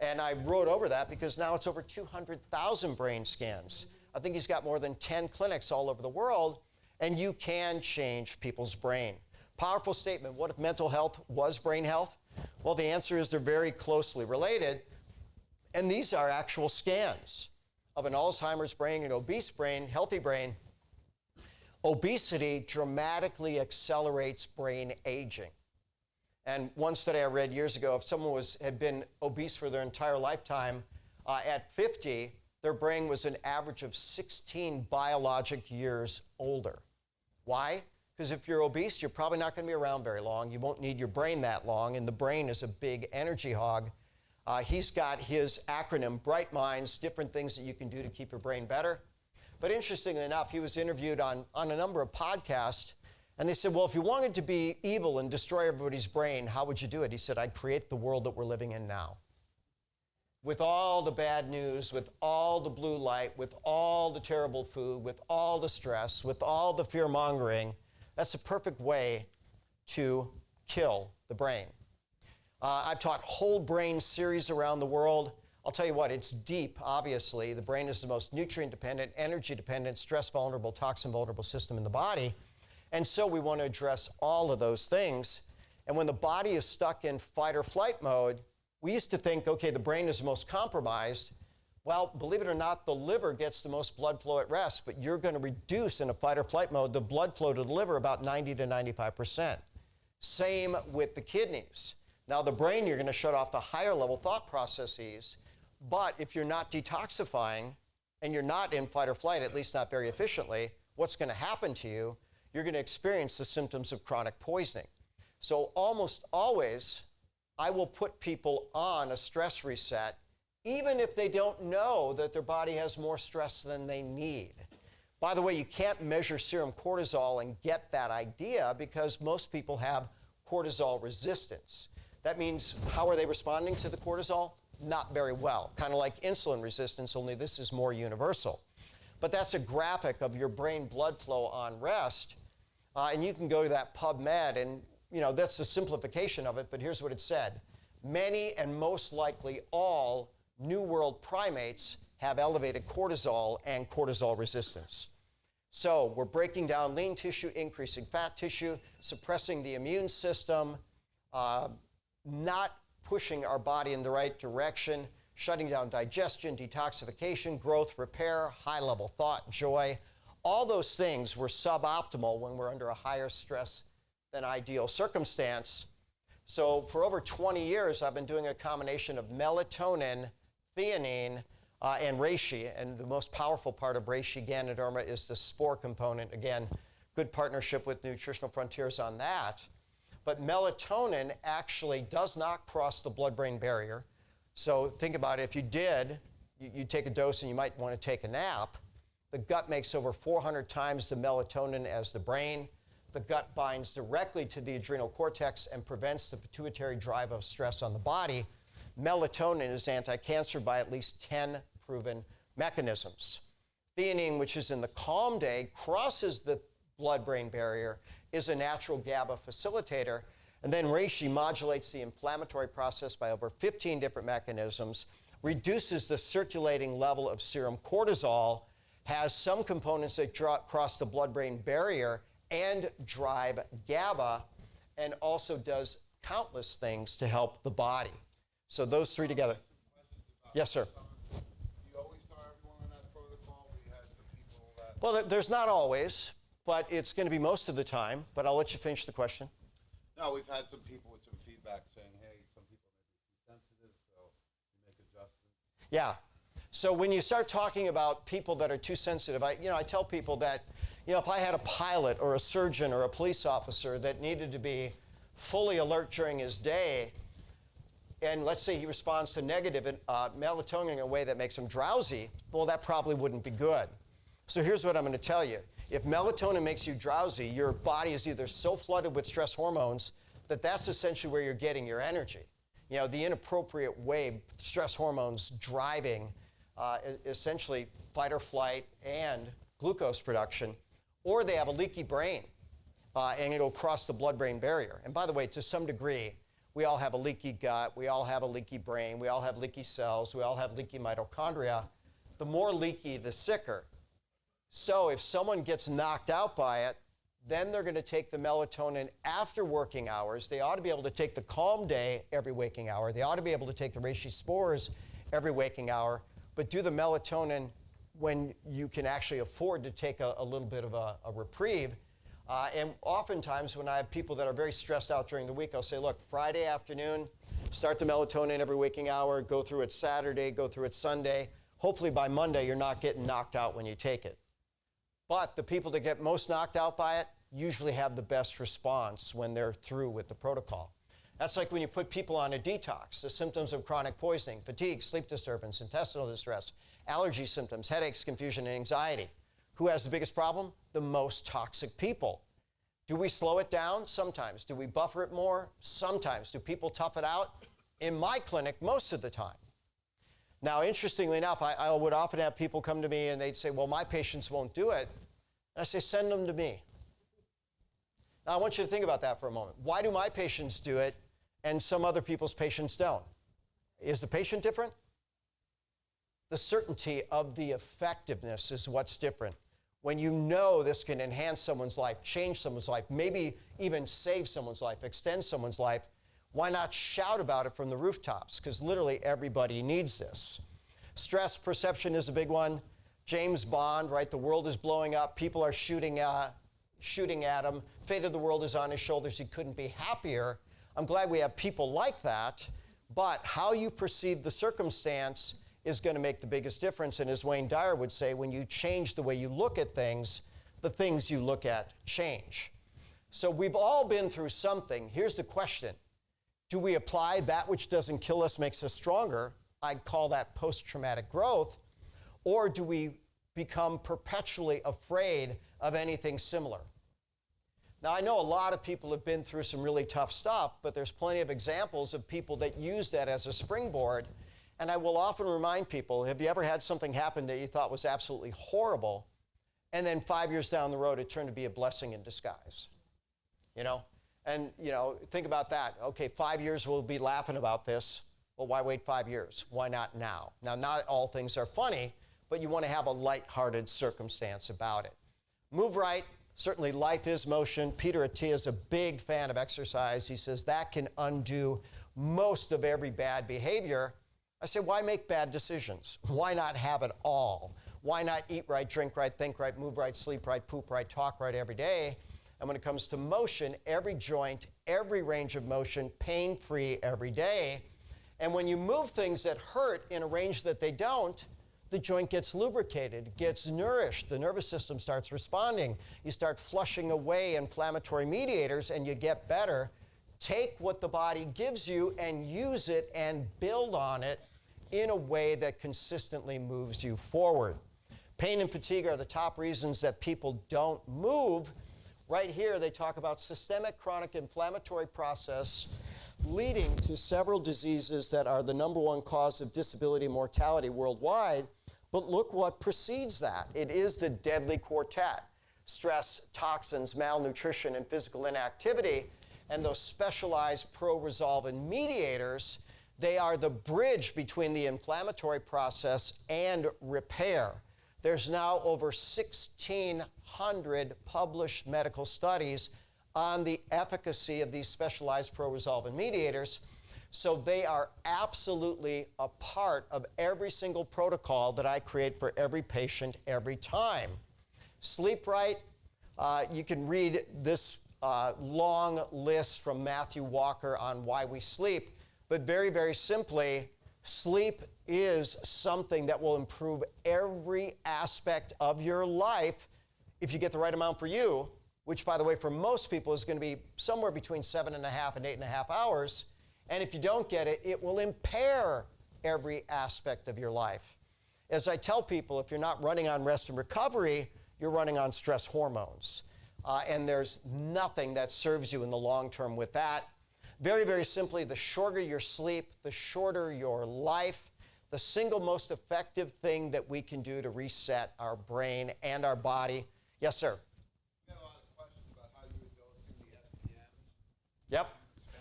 And I wrote over that because now it's over 200,000 brain scans. I think he's got more than 10 clinics all over the world, and you can change people's brain. Powerful statement. What if mental health was brain health? Well, the answer is they're very closely related. And these are actual scans of an Alzheimer's brain, an obese brain, healthy brain. Obesity dramatically accelerates brain aging. And one study I read years ago, if someone had been obese for their entire lifetime, at 50, their brain was an average of 16 biologic years older. Why? Because if you're obese, you're probably not going to be around very long. You won't need your brain that long, and the brain is a big energy hog. He's got his acronym, Bright Minds, different things that you can do to keep your brain better. But interestingly enough, he was interviewed on a number of podcasts, and they said, well, if you wanted to be evil and destroy everybody's brain, how would you do it? He said, I'd create the world that we're living in now. With all the bad news, with all the blue light, with all the terrible food, with all the stress, with all the fear-mongering, that's a perfect way to kill the brain. I've taught whole brain series around the world. I'll tell you what, it's deep, obviously. The brain is the most nutrient-dependent, energy-dependent, stress-vulnerable, toxin-vulnerable system in the body. And so we want to address all of those things. And when the body is stuck in fight or flight mode, we used to think, okay, the brain is the most compromised. Well, believe it or not, the liver gets the most blood flow at rest, but you're going to reduce in a fight or flight mode the blood flow to the liver about 90 to 95%. Same with the kidneys. Now, the brain, you're going to shut off the higher level thought processes. But if you're not detoxifying and you're not in fight or flight, at least not very efficiently, what's going to happen to you? You're going to experience the symptoms of chronic poisoning. So almost always, I will put people on a stress reset, even if they don't know that their body has more stress than they need. By the way, you can't measure serum cortisol and get that idea because most people have cortisol resistance. That means, how are they responding to the cortisol? Not very well. Kind of like insulin resistance, only this is more universal. But that's a graphic of your brain blood flow on rest. And you can go to that PubMed, and that's the simplification of it, but here's what it said. Many and most likely all New World primates have elevated cortisol and cortisol resistance. So we're breaking down lean tissue, increasing fat tissue, suppressing the immune system, not pushing our body in the right direction, shutting down digestion, detoxification, growth, repair, high-level thought, joy. All those things were suboptimal when we're under a higher stress than ideal circumstance. So for over 20 years, I've been doing a combination of melatonin, theanine, and reishi. And the most powerful part of reishi, Ganoderma, is the spore component. Again, good partnership with Nutritional Frontiers on that. But melatonin actually does not cross the blood-brain barrier. So think about it. If you did, you'd take a dose and you might want to take a nap. The gut makes over 400 times the melatonin as the brain. The gut binds directly to the adrenal cortex and prevents the pituitary drive of stress on the body. Melatonin is anti-cancer by at least 10 proven mechanisms. Theanine, which is in the calm day, crosses the blood-brain barrier, is a natural GABA facilitator. And then reishi modulates the inflammatory process by over 15 different mechanisms, reduces the circulating level of serum cortisol, has some components that cross the blood-brain barrier and drive GABA, and also does countless things to help the body. So those three together. Yes, sir. Do you always start everyone on that protocol? We had some people that... Well, there's not always, but it's going to be most of the time. But I'll let you finish the question. No, we've had some people with some feedback saying, hey, some people may be too sensitive, so you make adjustments. Yeah. So when you start talking about people that are too sensitive, I tell people that, if I had a pilot or a surgeon or a police officer that needed to be fully alert during his day, and let's say he responds to negative melatonin in a way that makes him drowsy, well, that probably wouldn't be good. So here's what I'm going to tell you. If melatonin makes you drowsy, your body is either so flooded with stress hormones that that's essentially where you're getting your energy. The inappropriate way stress hormones driving essentially fight or flight and glucose production, or they have a leaky brain. and it'll cross the blood-brain barrier. And by the way, to some degree, we all have a leaky gut, we all have a leaky brain, we all have leaky cells, we all have leaky mitochondria. The more leaky, the sicker. So if someone gets knocked out by it, then they're going to take the melatonin after working hours. They ought to be able to take the calm day every waking hour. They ought to be able to take the reishi spores every waking hour, but do the melatonin when you can actually afford to take a little bit of a reprieve. And oftentimes when I have people that are very stressed out during the week, I'll say, look, Friday afternoon, start the melatonin every waking hour, go through it Saturday, go through it Sunday. Hopefully by Monday, you're not getting knocked out when you take it. But the people that get most knocked out by it usually have the best response when they're through with the protocol. That's like when you put people on a detox, the symptoms of chronic poisoning, fatigue, sleep disturbance, intestinal distress, allergy symptoms, headaches, confusion, and anxiety. Who has the biggest problem? The most toxic people. Do we slow it down? Sometimes. Do we buffer it more? Sometimes. Do people tough it out? In my clinic, most of the time. Now, interestingly enough, I would often have people come to me and they'd say, well, my patients won't do it. And I say, send them to me. Now, I want you to think about that for a moment. Why do my patients do it and some other people's patients don't? Is the patient different? The certainty of the effectiveness is what's different. When you know this can enhance someone's life, change someone's life, maybe even save someone's life, extend someone's life, why not shout about it from the rooftops? Because literally everybody needs this. Stress perception is a big one. James Bond, right? The world is blowing up. People are shooting at him. Fate of the world is on his shoulders. He couldn't be happier. I'm glad we have people like that. But how you perceive the circumstance is going to make the biggest difference. And as Wayne Dyer would say, when you change the way you look at things, the things you look at change. So we've all been through something. Here's the question. Do we apply that which doesn't kill us, makes us stronger? I'd call that post-traumatic growth. Or do we become perpetually afraid of anything similar? Now, I know a lot of people have been through some really tough stuff, but there's plenty of examples of people that use that as a springboard. And I will often remind people, have you ever had something happen that you thought was absolutely horrible, and then 5 years down the road, it turned to be a blessing in disguise? You know? And, you know, think about that. Okay, 5 years we'll be laughing about this. Well, why wait 5 years? Why not now? Now, not all things are funny, but you want to have a lighthearted circumstance about it. Move right. Certainly life is motion. Peter Attia is a big fan of exercise. He says that can undo most of every bad behavior. I say, why make bad decisions? Why not have it all? Why not eat right, drink right, think right, move right, sleep right, poop right, talk right every day? And when it comes to motion, every joint, every range of motion, pain-free every day. And when you move things that hurt in a range that they don't, the joint gets lubricated, gets nourished, the nervous system starts responding. You start flushing away inflammatory mediators and you get better. Take what the body gives you and use it and build on it in a way that consistently moves you forward. Pain and fatigue are the top reasons that people don't move. Right here, they talk about systemic chronic inflammatory process leading to several diseases that are the #1 cause of disability and mortality worldwide. But look what precedes that. It is the deadly quartet: stress, toxins, malnutrition, and physical inactivity. And those specialized pro-resolving mediators, they are the bridge between the inflammatory process and repair. There's now over 1,600 published medical studies on the efficacy of these specialized pro-resolving mediators. So they are absolutely a part of every single protocol that I create for every patient every time. Sleep right. You can read this long list from Matthew Walker on why we sleep. But very, very simply, sleep is something that will improve every aspect of your life if you get the right amount for you, which, by the way, for most people is going to be somewhere between 7.5 and 8.5 hours. And if you don't get it, it will impair every aspect of your life. As I tell people, if you're not running on rest and recovery, you're running on stress hormones. And there's nothing that serves you in the long term with that. Very, very simply, the shorter your sleep, the shorter your life. The single most effective thing that we can do to reset our brain and our body. Yes, sir? We had a lot of questions about how you would go Yep.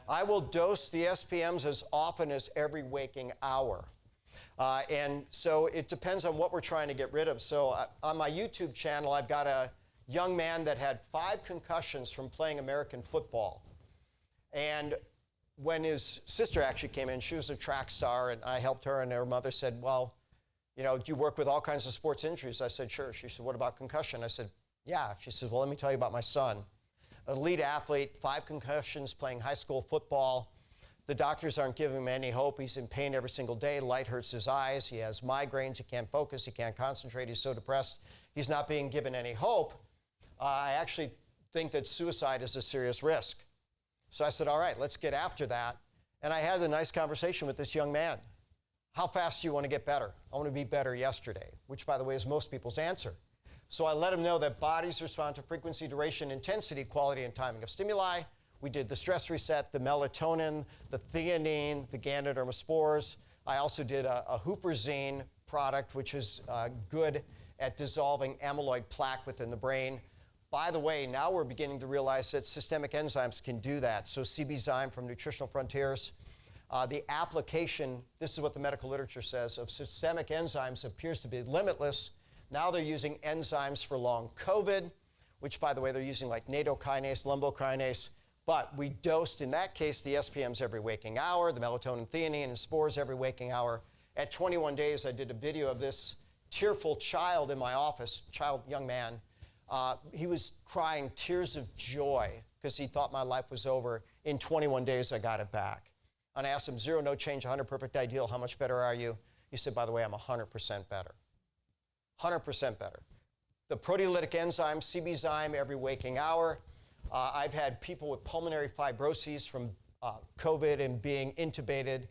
I will dose the SPMs as often as every waking hour. And so it depends on what we're trying to get rid of. So on my YouTube channel, I've got a young man that had 5 concussions from playing American football. And when his sister actually came in, she was a track star, and I helped her, and her mother said, well, you know, do you work with all kinds of sports injuries? I said, sure. She said, what about concussion? I said, yeah. She said, well, let me tell you about my son. Elite athlete, 5 concussions playing high school football. The doctors aren't giving him any hope. He's in pain every single day. Light hurts his eyes. He has migraines. He can't focus. He can't concentrate. He's so depressed. He's not being given any hope. I actually think that suicide is a serious risk. So I said, all right, let's get after that. And I had a nice conversation with this young man. How fast do you want to get better? I want to be better yesterday, which, by the way, is most people's answer. So I let him know that bodies respond to frequency, duration, intensity, quality, and timing of stimuli. We did the stress reset, the melatonin, the theanine, the Ganoderma spores. I also did a huperzine product, which is good at dissolving amyloid plaque within the brain. By the way, now we're beginning to realize that systemic enzymes can do that. So CBzyme from Nutritional Frontiers, the application, this is what the medical literature says, of systemic enzymes appears to be limitless. Now they're using enzymes for long COVID, which, by the way, they're using like nattokinase, lumbokinase. But we dosed, in that case, the SPMs every waking hour, the melatonin, theanine, and spores every waking hour. At 21 days, I did a video of this tearful child in my office, young man. He was crying tears of joy because he thought my life was over. In 21 days, I got it back. And I asked him, 0, no change, 100, perfect, ideal. How much better are you? He said, by the way, I'm 100% better. 100% better. The proteolytic enzyme, CBzyme, every waking hour. I've had people with pulmonary fibroses from COVID and being intubated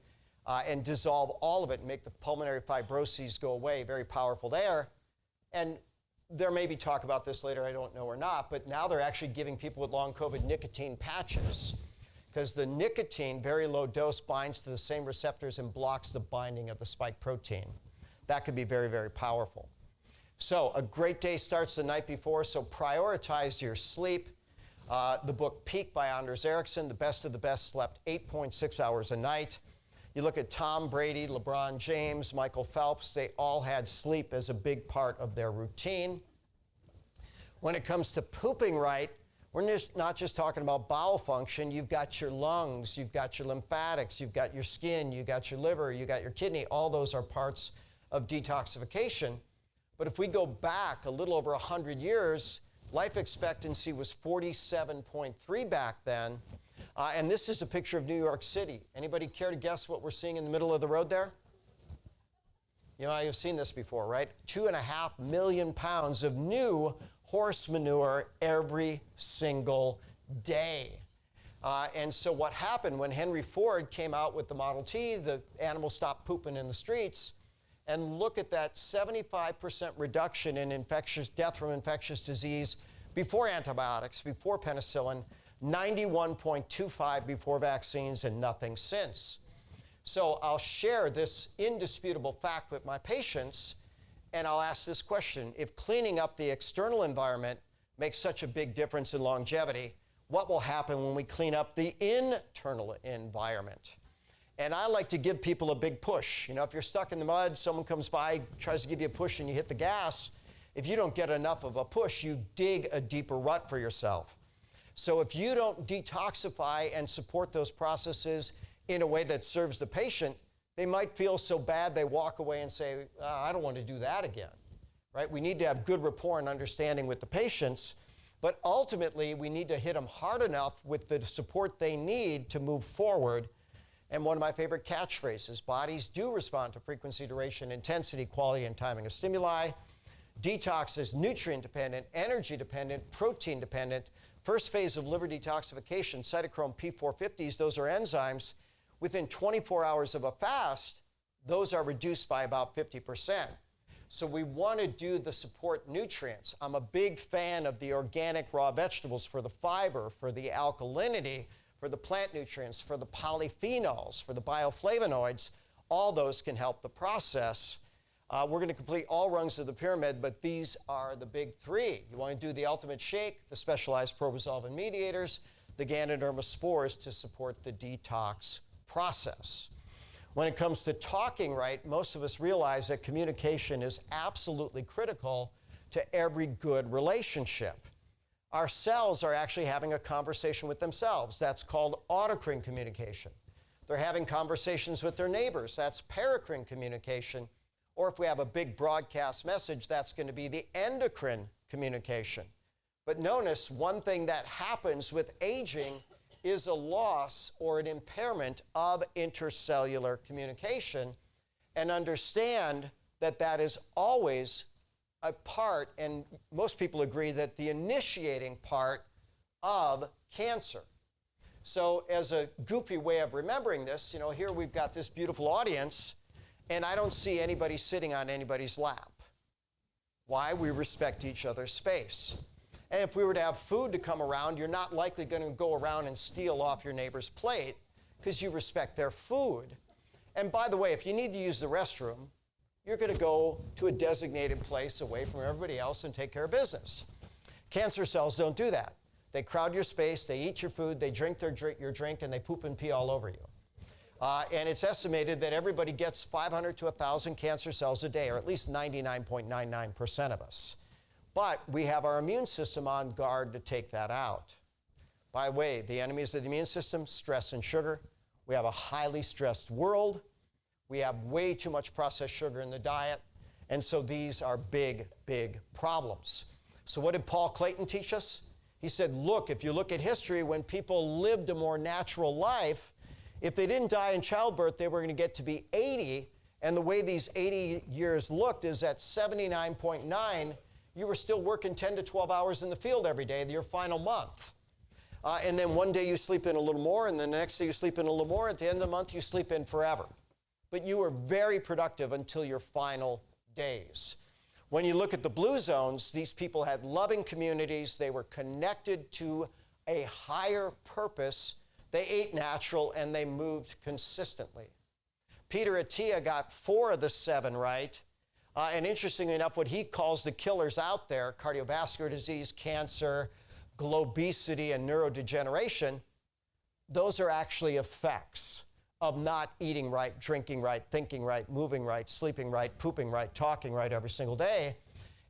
and dissolve all of it and make the pulmonary fibroses go away. Very powerful there. And there may be talk about this later, I don't know or not, but now they're actually giving people with long COVID nicotine patches because the nicotine, very low dose, binds to the same receptors and blocks the binding of the spike protein. That could be very, very powerful. So a great day starts the night before, so prioritize your sleep. The book Peak by Anders Ericsson, the best of the best, slept 8.6 hours a night. You look at Tom Brady, LeBron James, Michael Phelps, they all had sleep as a big part of their routine. When it comes to pooping right, we're not just talking about bowel function. You've got your lungs, you've got your lymphatics, you've got your skin, you've got your liver, you've got your kidney. All those are parts of detoxification. But if we go back a little over 100 years, life expectancy was 47.3 back then. And this is a picture of New York City. Anybody care to guess what we're seeing in the middle of the road there? You know, you've seen this before, right? 2.5 million pounds of new horse manure every single day. And so what happened when Henry Ford came out with the Model T, the animals stopped pooping in the streets. And look at that 75% reduction in death from infectious disease before antibiotics, before penicillin, 91.25 before vaccines, and nothing since. So I'll share this indisputable fact with my patients, and I'll ask this question. If cleaning up the external environment makes such a big difference in longevity, what will happen when we clean up the internal environment? And I like to give people a big push. You know, if you're stuck in the mud, someone comes by, tries to give you a push, and you hit the gas. If you don't get enough of a push, you dig a deeper rut for yourself. So if you don't detoxify and support those processes in a way that serves the patient, they might feel so bad they walk away and say, I don't want to do that again, right? We need to have good rapport and understanding with the patients, but ultimately we need to hit them hard enough with the support they need to move forward. And one of my favorite catchphrases, bodies do respond to frequency, duration, intensity, quality, and timing of stimuli. Detox is nutrient-dependent, energy-dependent, protein-dependent. First phase of liver detoxification, cytochrome P450s, those are enzymes. Within 24 hours of a fast, those are reduced by about 50%. So we want to do the support nutrients. I'm a big fan of the organic raw vegetables for the fiber, for the alkalinity, for the plant nutrients, for the polyphenols, for the bioflavonoids. All those can help the process. We're going to complete all rungs of the pyramid, but these are the big 3. You want to do the ultimate shake, the specialized pro-resolving mediators, the Ganoderma spores to support the detox process. When it comes to talking right, most of us realize that communication is absolutely critical to every good relationship. Our cells are actually having a conversation with themselves. That's called autocrine communication. They're having conversations with their neighbors. That's paracrine communication. Or if we have a big broadcast message, that's going to be the endocrine communication. But notice one thing that happens with aging is a loss or an impairment of intercellular communication, and understand that that is always a part, and most people agree that the initiating part of cancer. So as a goofy way of remembering this, you know, here we've got this beautiful audience, and I don't see anybody sitting on anybody's lap. Why? We respect each other's space. And if we were to have food to come around, you're not likely going to go around and steal off your neighbor's plate because you respect their food. And by the way, if you need to use the restroom, you're going to go to a designated place away from everybody else and take care of business. Cancer cells don't do that. They crowd your space, they eat your food, they drink your drink, and they poop and pee all over you. And it's estimated that everybody gets 500 to 1,000 cancer cells a day, or at least 99.99% of us. But we have our immune system on guard to take that out. By the way, the enemies of the immune system, stress and sugar. We have a highly stressed world. We have way too much processed sugar in the diet. And so these are big, big problems. So what did Paul Clayton teach us? He said, look, if you look at history, when people lived a more natural life, if they didn't die in childbirth, they were going to get to be 80. And the way these 80 years looked is at 79.9, you were still working 10 to 12 hours in the field every day, your final month. And then one day you sleep in a little more, and then the next day you sleep in a little more. At the end of the month, you sleep in forever. But you were very productive until your final days. When you look at the blue zones, these people had loving communities. They were connected to a higher purpose. They ate natural, and they moved consistently. Peter Attia got 4 of the 7 right. And interestingly enough, what he calls the killers out there, cardiovascular disease, cancer, globesity, and neurodegeneration, those are actually effects of not eating right, drinking right, thinking right, moving right, sleeping right, pooping right, talking right every single day.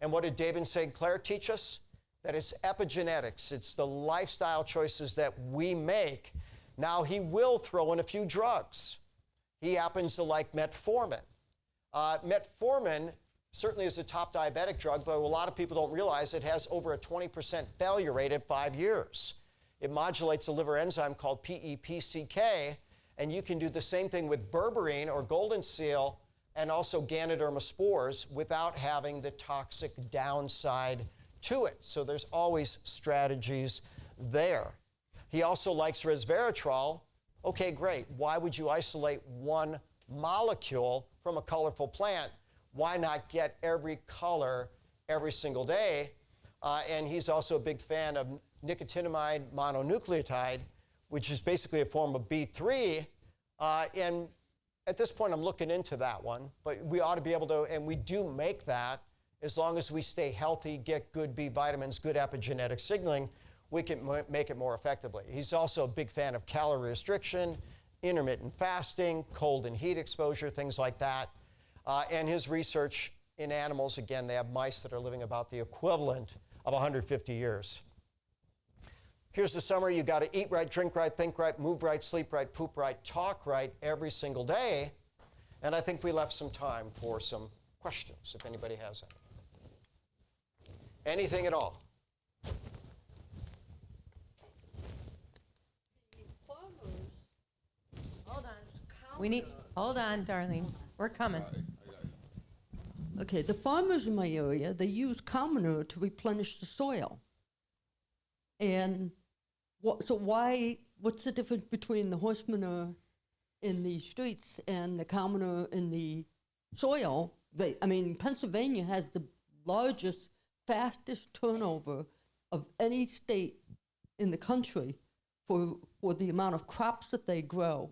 And what did David St. Clair teach us? That it's epigenetics. It's the lifestyle choices that we make. Now, he will throw in a few drugs. He happens to like metformin. Metformin certainly is a top diabetic drug, but a lot of people don't realize it has over a 20% failure rate at 5 years. It modulates a liver enzyme called PEPCK, and you can do the same thing with berberine or golden seal and also Ganoderma spores without having the toxic downside to it. So there's always strategies there. He also likes resveratrol. Okay, great. Why would you isolate one molecule from a colorful plant? Why not get every color every single day? And he's also a big fan of nicotinamide mononucleotide, which is basically a form of B3. And at this point, I'm looking into that one. But we ought to be able to, and we do make that, as long as we stay healthy, get good B vitamins, good epigenetic signaling, we can make it more effectively. He's also a big fan of calorie restriction, intermittent fasting, cold and heat exposure, things like that. And his research in animals, again, they have mice that are living about the equivalent of 150 years. Here's the summary. You got to eat right, drink right, think right, move right, sleep right, poop right, talk right every single day. And I think we left some time for some questions, if anybody has any. Anything at all? Hold on, Darlene. We're coming. Okay, the farmers in my area, they use cow manure to replenish the soil. And what's the difference between the horse manure in the streets and the cow manure in the soil? Pennsylvania has the largest, fastest turnover of any state in the country for the amount of crops that they grow,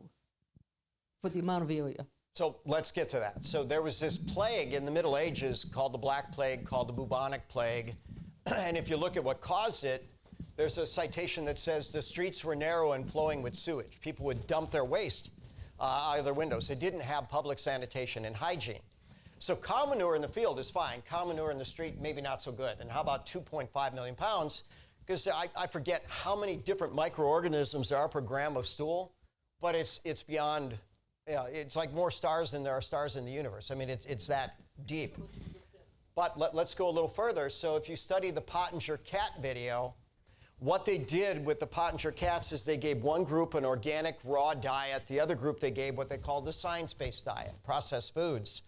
for the amount of area. So let's get to that. So there was this plague in the Middle Ages called the Black Plague, called the bubonic plague. And if you look at what caused it, There's a citation that says the streets were narrow and flowing with sewage. People would dump their waste out of their windows. They didn't have public sanitation and hygiene. So cow manure in the field is fine. Cow manure in the street, maybe not so good. And how about 2.5 million pounds? Because I forget how many different microorganisms there are per gram of stool, but it's beyond, it's like more stars than there are stars in the universe. I mean, it's that deep. But let's go a little further. So if you study the Pottinger cat video, what they did with the Pottinger cats is they gave one group an organic raw diet. The other group they gave what they called the science-based diet, processed foods.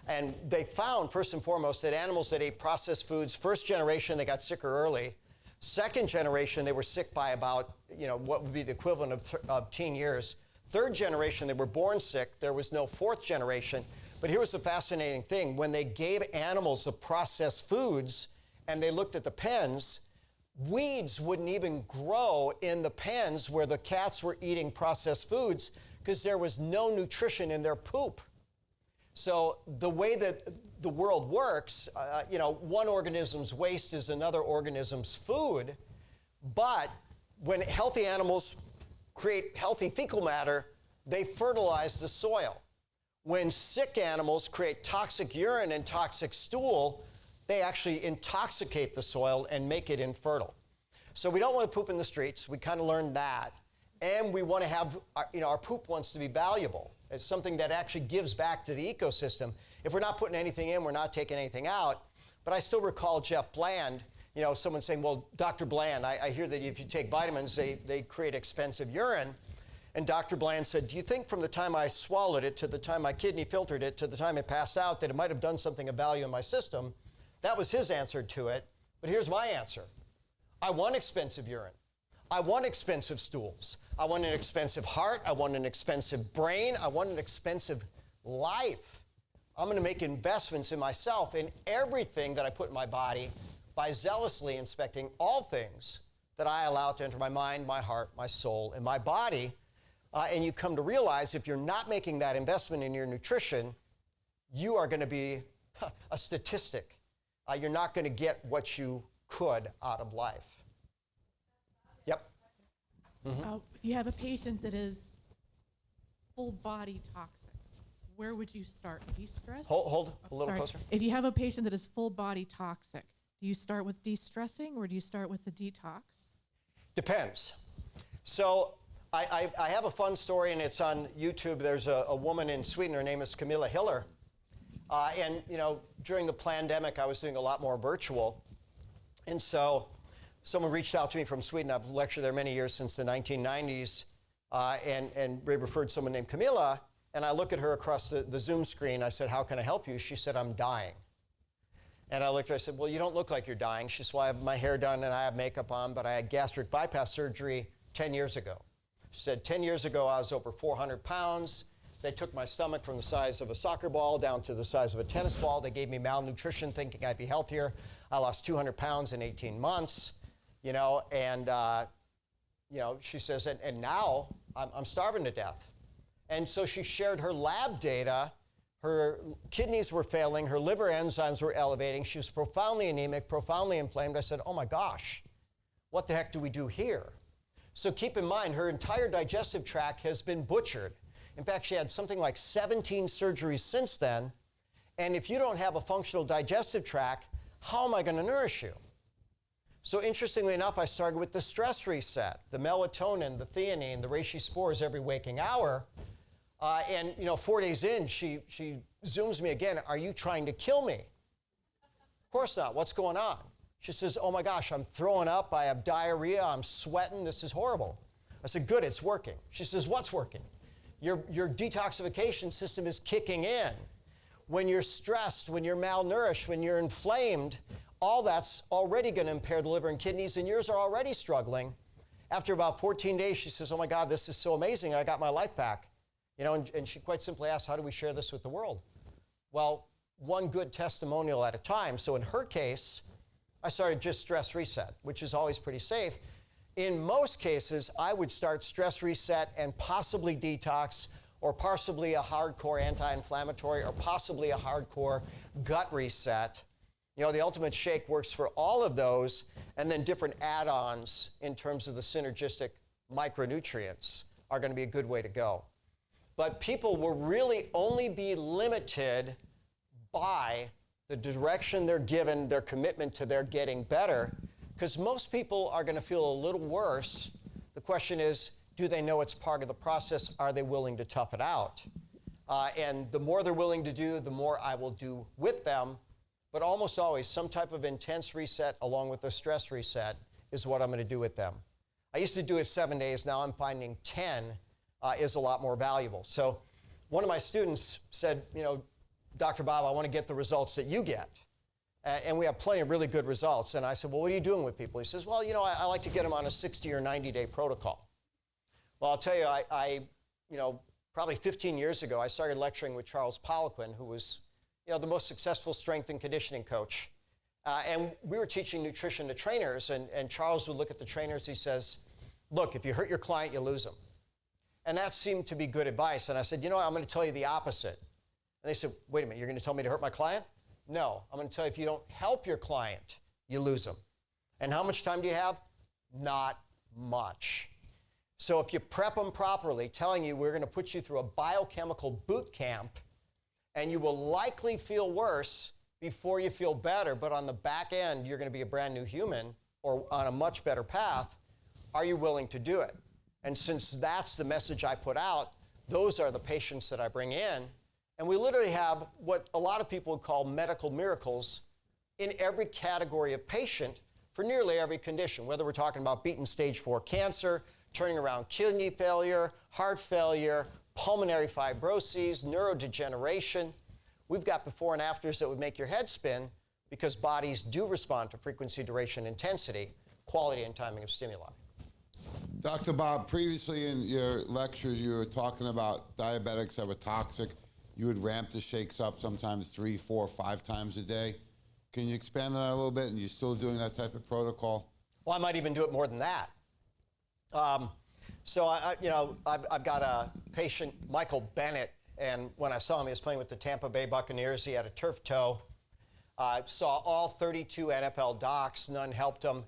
And they found, first and foremost, that animals that ate processed foods, first generation, they got sicker early. Second generation, they were sick by about, what would be the equivalent of teen years. Third generation, they were born sick. There was no fourth generation. But here was the fascinating thing. When they gave animals the processed foods and they looked at the pens, weeds wouldn't even grow in the pens where the cats were eating processed foods because there was no nutrition in their poop. So the way that the world works, one organism's waste is another organism's food, but when healthy animals create healthy fecal matter, they fertilize the soil. When sick animals create toxic urine and toxic stool, they actually intoxicate the soil and make it infertile. So we don't want to poop in the streets. We kind of learned that. And we want to have, our poop wants to be valuable. It's something that actually gives back to the ecosystem. If we're not putting anything in, we're not taking anything out. But I still recall Jeff Bland, someone saying, well, Dr. Bland, I hear that if you take vitamins, they create expensive urine. And Dr. Bland said, do you think from the time I swallowed it to the time my kidney filtered it to the time it passed out that it might have done something of value in my system? That was his answer to it. But here's my answer. I want expensive urine. I want expensive stools. I want an expensive heart. I want an expensive brain. I want an expensive life. I'm going to make investments in myself, in everything that I put in my body, by zealously inspecting all things that I allow to enter my mind, my heart, my soul, and my body. And you come to realize if you're not making that investment in your nutrition, you are going to be a statistic. You're not going to get what you could out of life. Yep. Mm-hmm. If you have a patient that is full body toxic, where would you start? De-stress? Hold a little closer. If you have a patient that is full body toxic, do you start with de-stressing or do you start with the detox? Depends. So I have a fun story, and it's on YouTube. There's a woman in Sweden. Her name is Camilla Hiller. And during the pandemic, I was doing a lot more virtual. And so someone reached out to me from Sweden. I've lectured there many years since the 1990s. And they referred someone named Camilla. And I look at her across the Zoom screen. I said, how can I help you? She said, I'm dying. And I looked at her, I said, well, you don't look like you're dying. She said, well, I have my hair done and I have makeup on, but I had gastric bypass surgery 10 years ago. She said, 10 years ago, I was over 400 pounds. They took my stomach from the size of a soccer ball down to the size of a tennis ball. They gave me malnutrition, thinking I'd be healthier. I lost 200 pounds in 18 months, and she says, and now I'm starving to death. And so she shared her lab data. Her kidneys were failing. Her liver enzymes were elevating. She was profoundly anemic, profoundly inflamed. I said, oh my gosh, what the heck do we do here? So keep in mind, her entire digestive tract has been butchered. In fact, she had something like 17 surgeries since then. And if you don't have a functional digestive tract, how am I going to nourish you? So interestingly enough, I started with the stress reset, the melatonin, the theanine, the reishi spores every waking hour. And 4 days in, she Zooms me again. Are you trying to kill me? Of course not. What's going on? She says, oh my gosh, I'm throwing up. I have diarrhea. I'm sweating. This is horrible. I said, good, it's working. She says, what's working? Your detoxification system is kicking in. When you're stressed, when you're malnourished, when you're inflamed, all that's already going to impair the liver and kidneys, and yours are already struggling. After about 14 days, she says, oh my God, this is so amazing. I got my life back. And she quite simply asked, how do we share this with the world? Well, one good testimonial at a time. So in her case, I started just stress reset, which is always pretty safe. In most cases, I would start stress reset and possibly detox, or possibly a hardcore anti-inflammatory, or possibly a hardcore gut reset. You know, the Ultimate Shake works for all of those, and then different add-ons in terms of the synergistic micronutrients are going to be a good way to go. But people will really only be limited by the direction they're given, their commitment to their getting better, because most people are going to feel a little worse. The question is, do they know it's part of the process? Are they willing to tough it out? And the more they're willing to do, the more I will do with them. But almost always, some type of intense reset along with a stress reset is what I'm going to do with them. I used to do it 7 days. Now I'm finding 10 is a lot more valuable. So one of my students said, you know, Dr. Bob, I want to get the results that you get. And we have plenty of really good results. And I said, well, what are you doing with people? He says, well, you know, I like to get them on a 60 or 90-day protocol. Well, I'll tell you, you know, probably 15 years ago, I started lecturing with Charles Poliquin, who was, you know, the most successful strength and conditioning coach. And we were teaching nutrition to trainers, and Charles would look at the trainers. He says, look, if you hurt your client, you lose them. And that seemed to be good advice. And I said, you know what, I'm going to tell you the opposite. And they said, wait a minute, you're going to tell me to hurt my client? No, I'm going to tell you if you don't help your client, you lose them. And how much time do you have? Not much. So if you prep them properly, telling you we're going to put you through a biochemical boot camp, and you will likely feel worse before you feel better, but on the back end, you're going to be a brand new human or on a much better path, are you willing to do it? And since that's the message I put out, those are the patients that I bring in. And we literally have what a lot of people would call medical miracles in every category of patient for nearly every condition, whether we're talking about beaten stage 4 cancer, turning around kidney failure, heart failure, pulmonary fibroses, neurodegeneration. We've got before and afters that would make your head spin because bodies do respond to frequency, duration, intensity, quality, and timing of stimuli. Dr. Bob, previously in your lectures, you were talking about diabetics that were toxic. You would ramp the shakes up sometimes 3, 4, 5 times a day. Can you expand on that a little bit? And you're still doing that type of protocol? Well, I might even do it more than that. So I've got a patient, Michael Bennett, and when I saw him, he was playing with the Tampa Bay Buccaneers. He had a turf toe. I saw all 32 NFL docs. None helped him.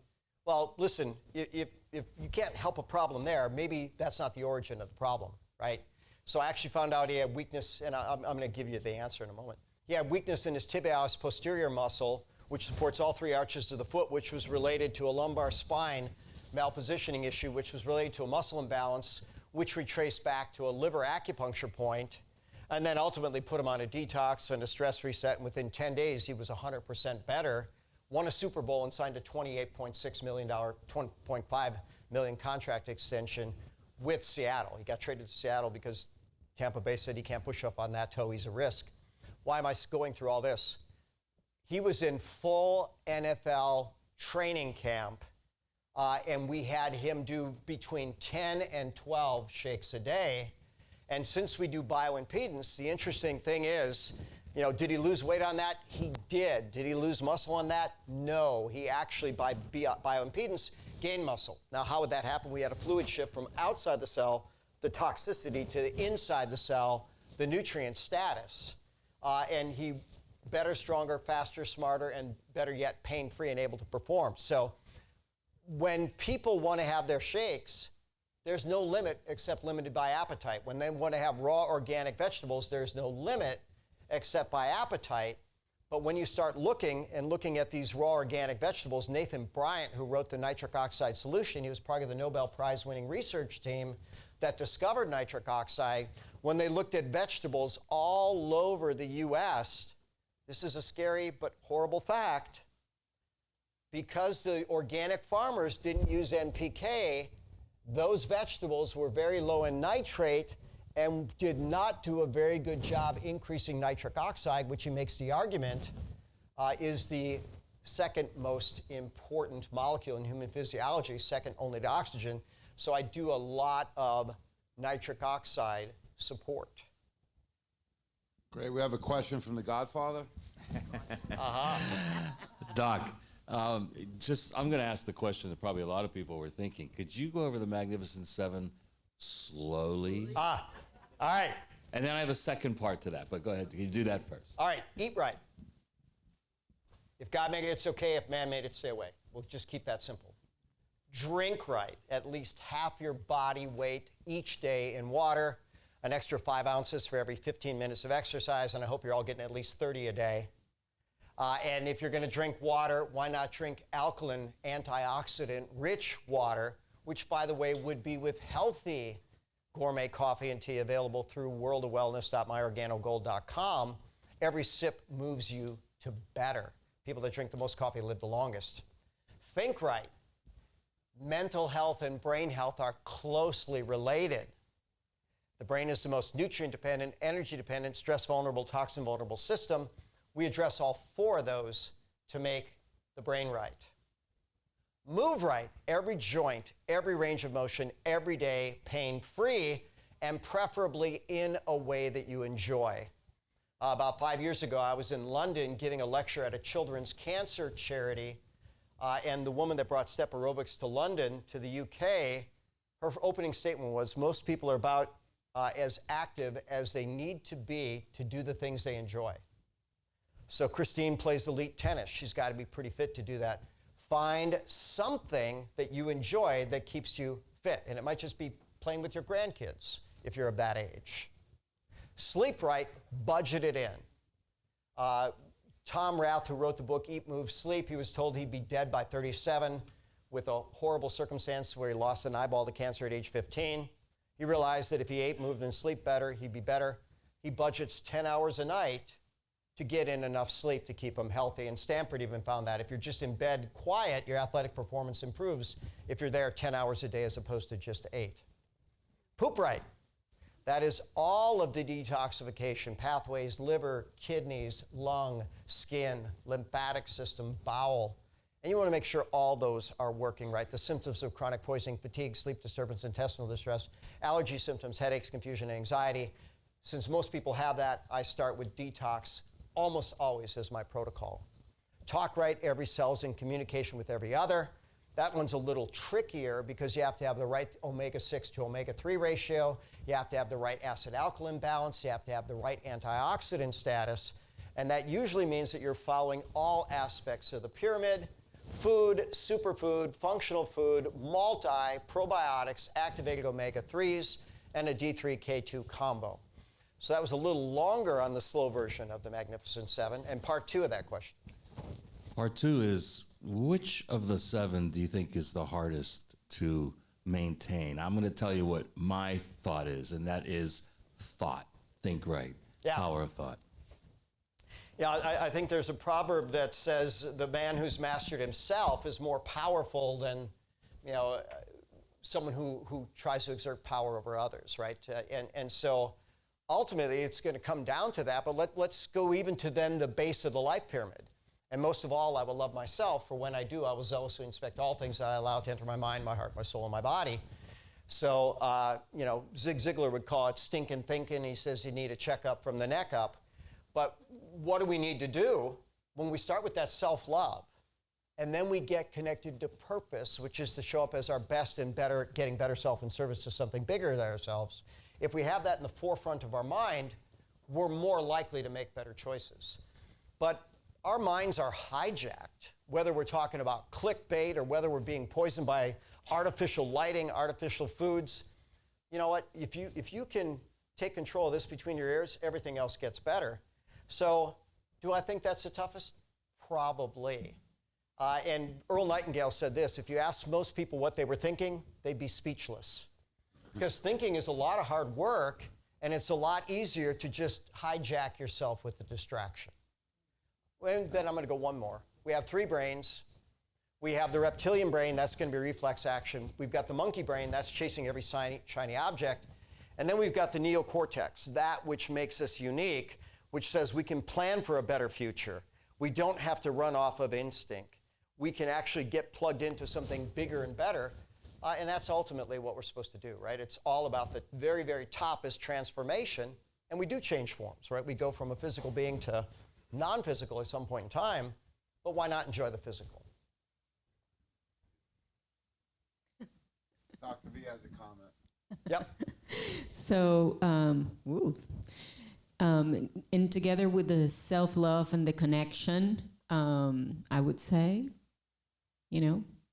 Well, listen, if you can't help a problem there, maybe that's not the origin of the problem, right? So I actually found out he had weakness, and I'm going to give you the answer in a moment. He had weakness in his tibialis posterior muscle, which supports all 3 arches of the foot, which was related to a lumbar spine malpositioning issue, which was related to a muscle imbalance, which we traced back to a liver acupuncture point, and then ultimately put him on a detox and a stress reset, and within 10 days, he was 100% better, won a Super Bowl, and signed a $28.6 million, $20.5 million contract extension with Seattle. He got traded to Seattle because Tampa Bay said he can't push up on that toe, he's a risk. Why am I going through all this? He was in full NFL training camp, and we had him do between 10 and 12 shakes a day. And since we do bioimpedance, the interesting thing is, you know, did he lose weight on that? He did. Did he lose muscle on that? No. He actually, by bioimpedance, gained muscle. Now, how would that happen? We had a fluid shift from outside the cell, the toxicity, to the inside the cell, the nutrient status. And he better, stronger, faster, smarter, and better yet, pain-free and able to perform. So when people want to have their shakes, there's no limit except limited by appetite. When they want to have raw organic vegetables, there's no limit except by appetite. But when you start looking at these raw organic vegetables, Nathan Bryant, who wrote the nitric oxide solution, he was part of the Nobel Prize-winning research team that discovered nitric oxide. When they looked at vegetables all over the U.S., this is a scary but horrible fact, because the organic farmers didn't use NPK, those vegetables were very low in nitrate and did not do a very good job increasing nitric oxide, which he makes the argument is the second most important molecule in human physiology, second only to oxygen. So I do a lot of nitric oxide support. Great. We have a question from the Godfather. Doc, I'm going to ask the question that probably a lot of people were thinking. Could you go over the Magnificent Seven slowly? All right. And then I have a second part to that, but go ahead. You do that first. All right, eat right. If God made it, it's okay. If man made it, stay away. We'll just keep that simple. Drink right, at least half your body weight each day in water, an extra 5 ounces for every 15 minutes of exercise, and I hope you're all getting at least 30 a day. And if you're going to drink water, why not drink alkaline, antioxidant-rich water, which, by the way, would be with healthy gourmet coffee and tea available through worldofwellness.myorganogold.com. Every sip moves you to better. People that drink the most coffee live the longest. Think right. Mental health and brain health are closely related. The brain is the most nutrient-dependent, energy-dependent, stress-vulnerable, toxin-vulnerable system. We address all 4 of those to make the brain right. Move right, every joint, every range of motion, every day, pain-free, and preferably in a way that you enjoy. About 5 years ago, I was in London giving a lecture at a children's cancer charity, and the woman that brought step aerobics to London, to the UK, her opening statement was, most people are about as active as they need to be to do the things they enjoy. So Christine plays elite tennis. She's got to be pretty fit to do that. Find something that you enjoy that keeps you fit. And it might just be playing with your grandkids if you're of that age. Sleep right, budget it in. Tom Rath, who wrote the book Eat, Move, Sleep, he was told he'd be dead by 37 with a horrible circumstance where he lost an eyeball to cancer at age 15. He realized that if he ate, moved, and slept better, he'd be better. He budgets 10 hours a night to get in enough sleep to keep him healthy. And Stanford even found that if you're just in bed quiet, your athletic performance improves if you're there 10 hours a day as opposed to just 8. Poop right. That is all of the detoxification pathways: liver, kidneys, lung, skin, lymphatic system, bowel. And you want to make sure all those are working right. The symptoms of chronic poisoning, fatigue, sleep disturbance, intestinal distress, allergy symptoms, headaches, confusion, anxiety. Since most people have that, I start with detox almost always as my protocol. Talk right, every cell's in communication with every other. That one's a little trickier because you have to have the right omega-6 to omega-3 ratio. You have to have the right acid-alkaline balance. You have to have the right antioxidant status. And that usually means that you're following all aspects of the pyramid: food, superfood, functional food, multi, probiotics, activated omega-3s, and a D3K2 combo. So that was a little longer on the slow version of the Magnificent Seven. And part 2 of that question. Part 2 is, which of the 7 do you think is the hardest to maintain? I'm going to tell you what my thought is, and that is thought. Think right. Yeah. Power of thought. Yeah, I think there's a proverb that says the man who's mastered himself is more powerful than, someone who tries to exert power over others, right? And so ultimately it's going to come down to that, but let's go even to then the base of the life pyramid. And most of all, I will love myself, for when I do, I will zealously inspect all things that I allow to enter my mind, my heart, my soul, and my body. So, Zig Ziglar would call it stinking thinking. He says you need a checkup from the neck up. But what do we need to do when we start with that self-love? And then we get connected to purpose, which is to show up as our best and better, getting better self in service to something bigger than ourselves. If we have that in the forefront of our mind, we're more likely to make better choices. But our minds are hijacked, whether we're talking about clickbait or whether we're being poisoned by artificial lighting, artificial foods. You know what? If you can take control of this between your ears, everything else gets better. So do I think that's the toughest? Probably. And Earl Nightingale said this: if you ask most people what they were thinking, they'd be speechless. Because thinking is a lot of hard work, and it's a lot easier to just hijack yourself with the distraction. And then I'm going to go one more. We have 3 brains. We have the reptilian brain, that's going to be reflex action. We've got the monkey brain, that's chasing every shiny object. And then we've got the neocortex, that which makes us unique, which says we can plan for a better future. We don't have to run off of instinct. We can actually get plugged into something bigger and better. And that's ultimately what we're supposed to do, right? It's all about the very, very top is transformation. And we do change forms, right? We go from a physical being to non-physical at some point in time, but why not enjoy the physical? Dr. V has a comment. Yep. So, and together with the self-love and the connection, I would say,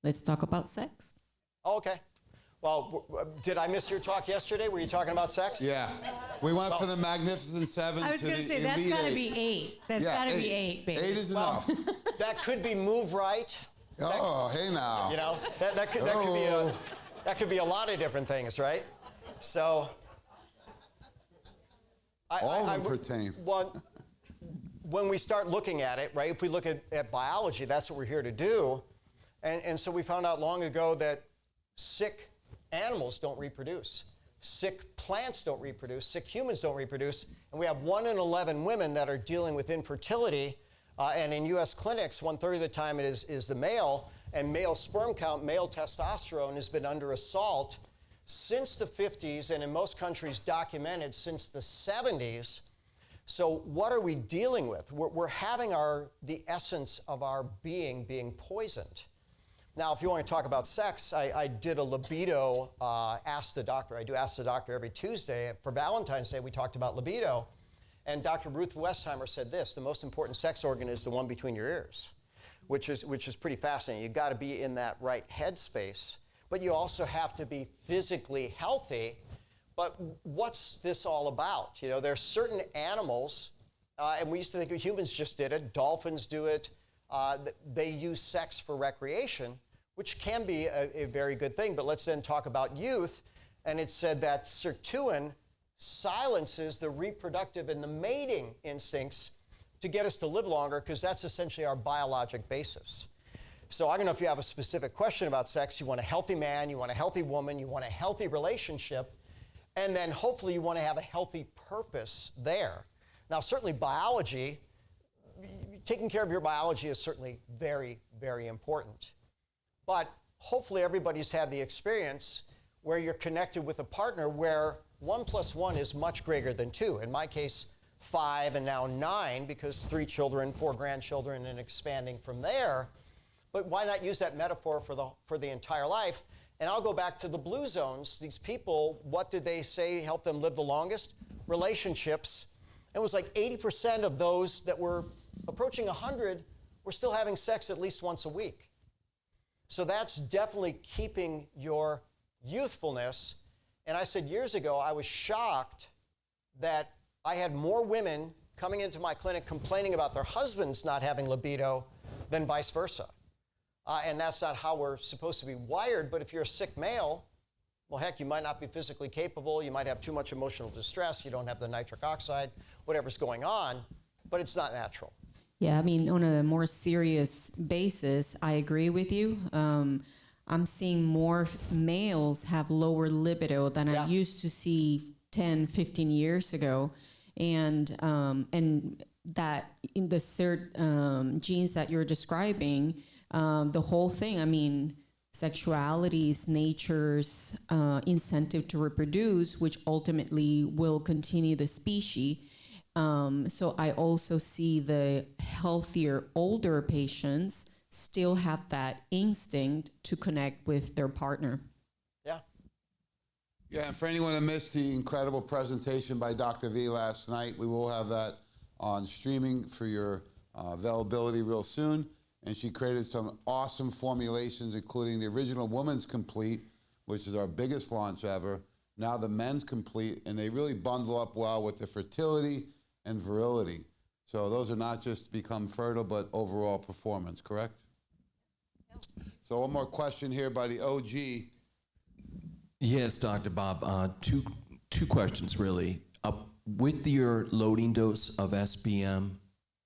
let's talk about sex. Oh, okay. Well, did I miss your talk yesterday? Were you talking about sex? Yeah. We went from the Magnificent Seven I was to going to the say, that's Elite got to Eight. be 8. That's got to be 8, baby. 8 is enough. That could be move right. Oh, hey now. You know, that could be a lot of different things, right? So, All of them pertain. Well, when we start looking at it, right? If we look at biology, that's what we're here to do, and so we found out long ago that sick animals don't reproduce, sick plants don't reproduce, sick humans don't reproduce, and we have 1 in 11 women that are dealing with infertility. And in U.S. clinics, 1/3 of the time it is the male, and male sperm count, male testosterone has been under assault since the 50s, and in most countries documented since the 70s. So what are we dealing with? We're having the essence of our being poisoned. Now, if you want to talk about sex, I did a libido Ask the Doctor. I do Ask the Doctor every Tuesday. For Valentine's Day, we talked about libido. And Dr. Ruth Westheimer said this: the most important sex organ is the one between your ears, which is pretty fascinating. You've got to be in that right headspace, but you also have to be physically healthy. But what's this all about? You know, there are certain animals, and we used to think humans just did it. Dolphins do it. They use sex for recreation, which can be a very good thing. But let's then talk about youth. And it said that sirtuin silences the reproductive and the mating instincts to get us to live longer, because that's essentially our biologic basis. So I don't know if you have a specific question about sex. You want a healthy man, you want a healthy woman, you want a healthy relationship, and then hopefully you want to have a healthy purpose there. Now, certainly biology, taking care of your biology is certainly very, very important. But hopefully everybody's had the experience where you're connected with a partner where 1 + 1 is much greater than 2. In my case, 5 and now 9, because 3 children, 4 grandchildren, and expanding from there. But why not use that metaphor for the entire life? And I'll go back to the blue zones. These people, what did they say helped them live the longest? Relationships. It was like 80% of those that were approaching 100 were still having sex at least once a week. So that's definitely keeping your youthfulness. And I said years ago, I was shocked that I had more women coming into my clinic complaining about their husbands not having libido than vice versa. And that's not how we're supposed to be wired. But if you're a sick male, well, heck, you might not be physically capable. You might have too much emotional distress. You don't have the nitric oxide, whatever's going on. But it's not natural. Yeah, I mean, on a more serious basis, I agree with you. I'm seeing more males have lower libido than I used to see 10, 15 years ago. And that in the third genes that you're describing, the whole thing, I mean, sexuality is nature's incentive to reproduce, which ultimately will continue the species. So I also see the healthier older patients still have that instinct to connect with their partner. Yeah. Yeah, and for anyone who missed the incredible presentation by Dr. V last night, we will have that on streaming for your availability real soon. And she created some awesome formulations, including the original Woman's Complete, which is our biggest launch ever, now the Men's Complete, and they really bundle up well with the fertility and virility. So those are not just to become fertile, but overall performance, correct? Yep. So one more question here by the OG. Yes, Dr. Bob. Two questions, really. With your loading dose of SBM,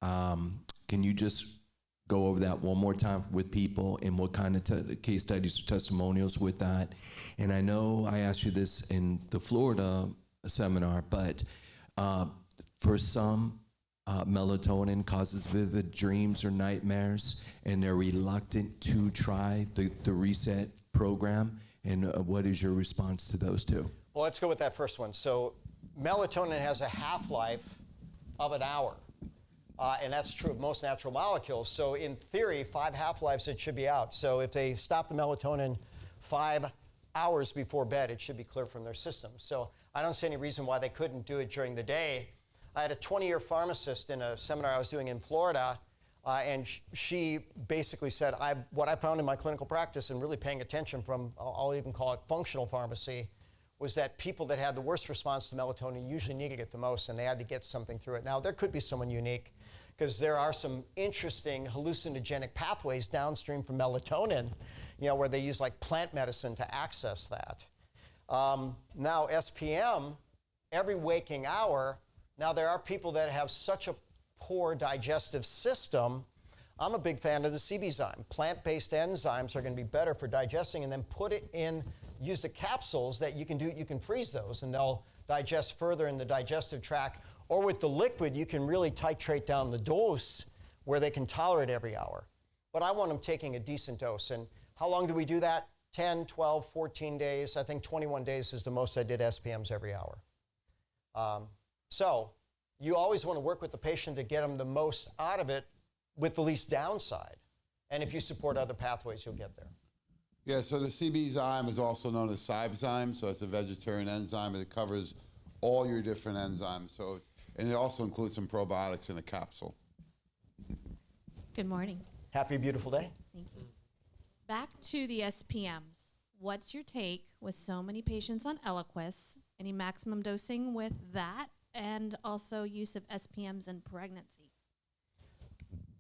can you just go over that one more time with people and what kind of case studies or testimonials with that? And I know I asked you this in the Florida seminar, but for some, melatonin causes vivid dreams or nightmares, and they're reluctant to try the reset program. And what is your response to those two? Well, let's go with that first one. So melatonin has a half-life of an hour. And that's true of most natural molecules. So in theory, 5 half-lives, it should be out. So if they stop the melatonin 5 hours before bed, it should be clear from their system. So I don't see any reason why they couldn't do it during the day. I had a 20-year pharmacist in a seminar I was doing in Florida. And she basically said, what I found in my clinical practice and really paying attention from, I'll even call it functional pharmacy, was that people that had the worst response to melatonin usually needed it the most, and they had to get something through it. Now, there could be someone unique, because there are some interesting hallucinogenic pathways downstream from melatonin, where they use like plant medicine to access that. Now, SPM, every waking hour, now there are people that have such a poor digestive system. I'm a big fan of the CBzyme. Plant-based enzymes are going to be better for digesting, and then put it in, use the capsules that you can freeze those, and they'll digest further in the digestive tract. Or with the liquid, you can really titrate down the dose where they can tolerate every hour. But I want them taking a decent dose. And how long do we do that? 10, 12, 14 days. I think 21 days is the most I did SPMs every hour. So you always want to work with the patient to get them the most out of it with the least downside. And if you support other pathways, you'll get there. Yeah, so the CBzyme is also known as CybZyme, so it's a vegetarian enzyme, and it covers all your different enzymes. So, and it also includes some probiotics in the capsule. Good morning. Happy, beautiful day. Thank you. Back to the SPMs. What's your take with so many patients on Eliquis? Any maximum dosing with that, and also use of SPMs in pregnancy?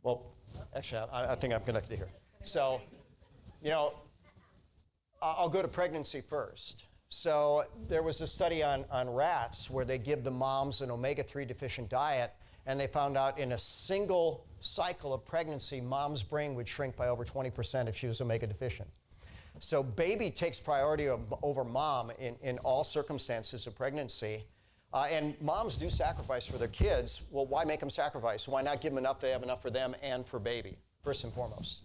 Well, actually, I think I'm connected here. So, I'll go to pregnancy first. So there was a study on rats where they give the moms an omega-3 deficient diet, and they found out in a single cycle of pregnancy, mom's brain would shrink by over 20% if she was omega deficient. So baby takes priority over mom in all circumstances of pregnancy. And moms do sacrifice for their kids. Well, why make them sacrifice? Why not give them enough they have enough for them and for baby, first and foremost?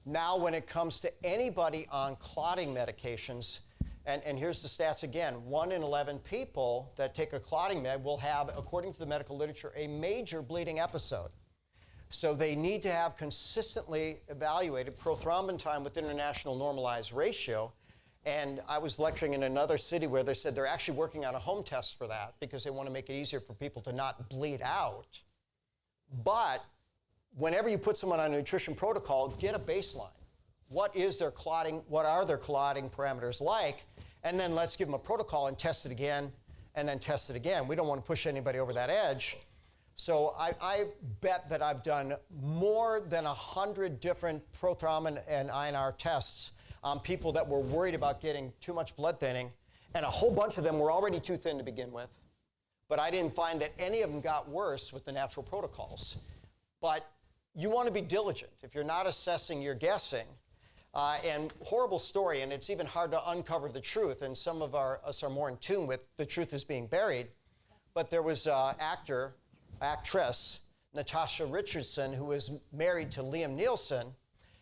Now, when it comes to anybody on clotting medications, and here's the stats again, 1 in 11 people that take a clotting med will have, according to the medical literature, a major bleeding episode. So they need to have consistently evaluated prothrombin time with international normalized ratio. And I was lecturing in another city where they said they're actually working on a home test for that because they want to make it easier for people to not bleed out. But whenever you put someone on a nutrition protocol, get a baseline. What is their clotting? What are their clotting parameters like? And then let's give them a protocol and test it again, and then test it again. We don't want to push anybody over that edge. So I bet that I've done more than 100 different prothrombin and INR tests on people that were worried about getting too much blood thinning, and a whole bunch of them were already too thin to begin with. But I didn't find that any of them got worse with the natural protocols. But you want to be diligent. If you're not assessing, you're guessing. And horrible story, and it's even hard to uncover the truth, and some of us are more in tune with the truth is being buried. But there was actress, Natasha Richardson, who was married to Liam Neeson,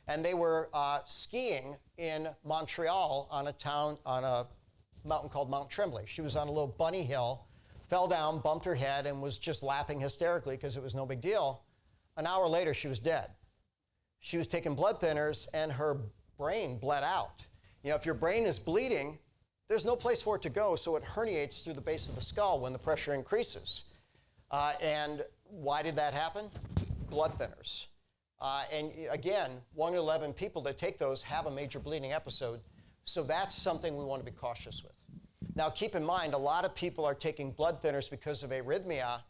and they were skiing in Montreal on a mountain called Mount Tremblay. She was on a little bunny hill, fell down, bumped her head, and was just laughing hysterically because it was no big deal. An hour later, she was dead. She was taking blood thinners, and her brain bled out. If your brain is bleeding, there's no place for it to go, so it herniates through the base of the skull when the pressure increases. And why did that happen? Blood thinners. And again, 1 in 11 people that take those have a major bleeding episode, so that's something we want to be cautious with. Now, keep in mind, a lot of people are taking blood thinners because of arrhythmia.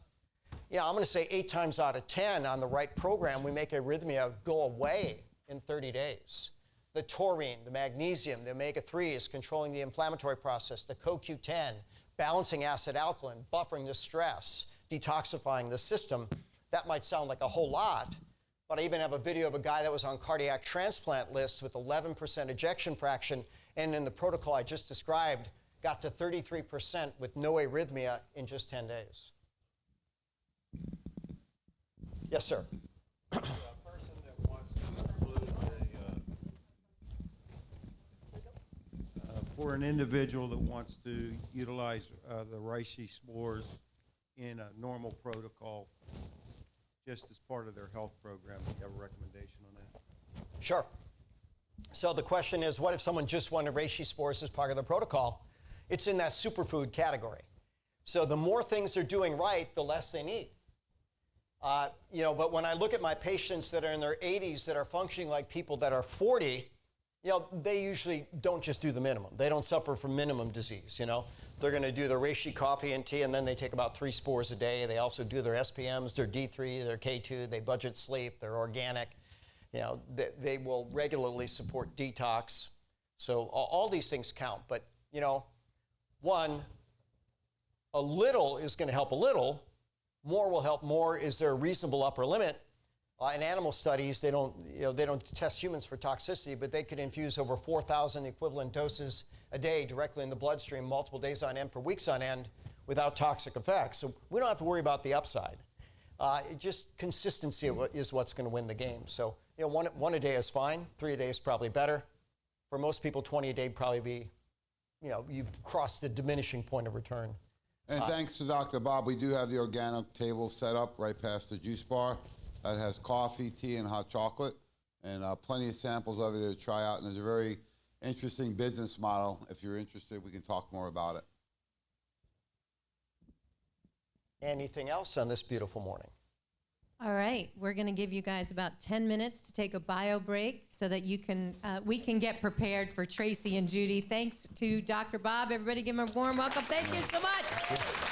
I'm going to say 8 times out of 10 on the right program, we make arrhythmia go away in 30 days. The taurine, the magnesium, the omega-3s controlling the inflammatory process, the CoQ10, balancing acid-alkaline, buffering the stress, detoxifying the system. That might sound like a whole lot, but I even have a video of a guy that was on cardiac transplant lists with 11% ejection fraction, and in the protocol I just described, got to 33% with no arrhythmia in just 10 days. Yes, sir. A person that wants to include for an individual that wants to utilize the reishi spores in a normal protocol, just as part of their health program, do you have a recommendation on that? Sure. So the question is, what if someone just wanted reishi spores as part of the protocol? It's in that superfood category. So the more things they're doing right, the less they need. But when I look at my patients that are in their 80s that are functioning like people that are 40, they usually don't just do the minimum. They don't suffer from minimum disease, They're going to do their reishi coffee and tea, and then they take about 3 spores a day. They also do their SPMs, their D3, their K2. They budget sleep. They're organic. They will regularly support detox. So all these things count. But, one, a little is going to help a little. More will help more. Is there a reasonable upper limit? In animal studies, they don't test humans for toxicity, but they could infuse over 4,000 equivalent doses a day directly in the bloodstream, multiple days on end for weeks on end, without toxic effects. So we don't have to worry about the upside. Just consistency is what's going to win the game. So one a day is fine. 3 a day is probably better. For most people, 20 a day would probably be, you've crossed the diminishing point of return. And thanks to Dr. Bob, we do have the organic table set up right past the juice bar. That has coffee, tea, and hot chocolate, and plenty of samples of it to try out. And there's a very interesting business model. If you're interested, we can talk more about it. Anything else on this beautiful morning? All right, we're going to give you guys about 10 minutes to take a bio break so that we can get prepared for Tracy and Judy. Thanks to Dr. Bob. Everybody give him a warm welcome. Thank you so much.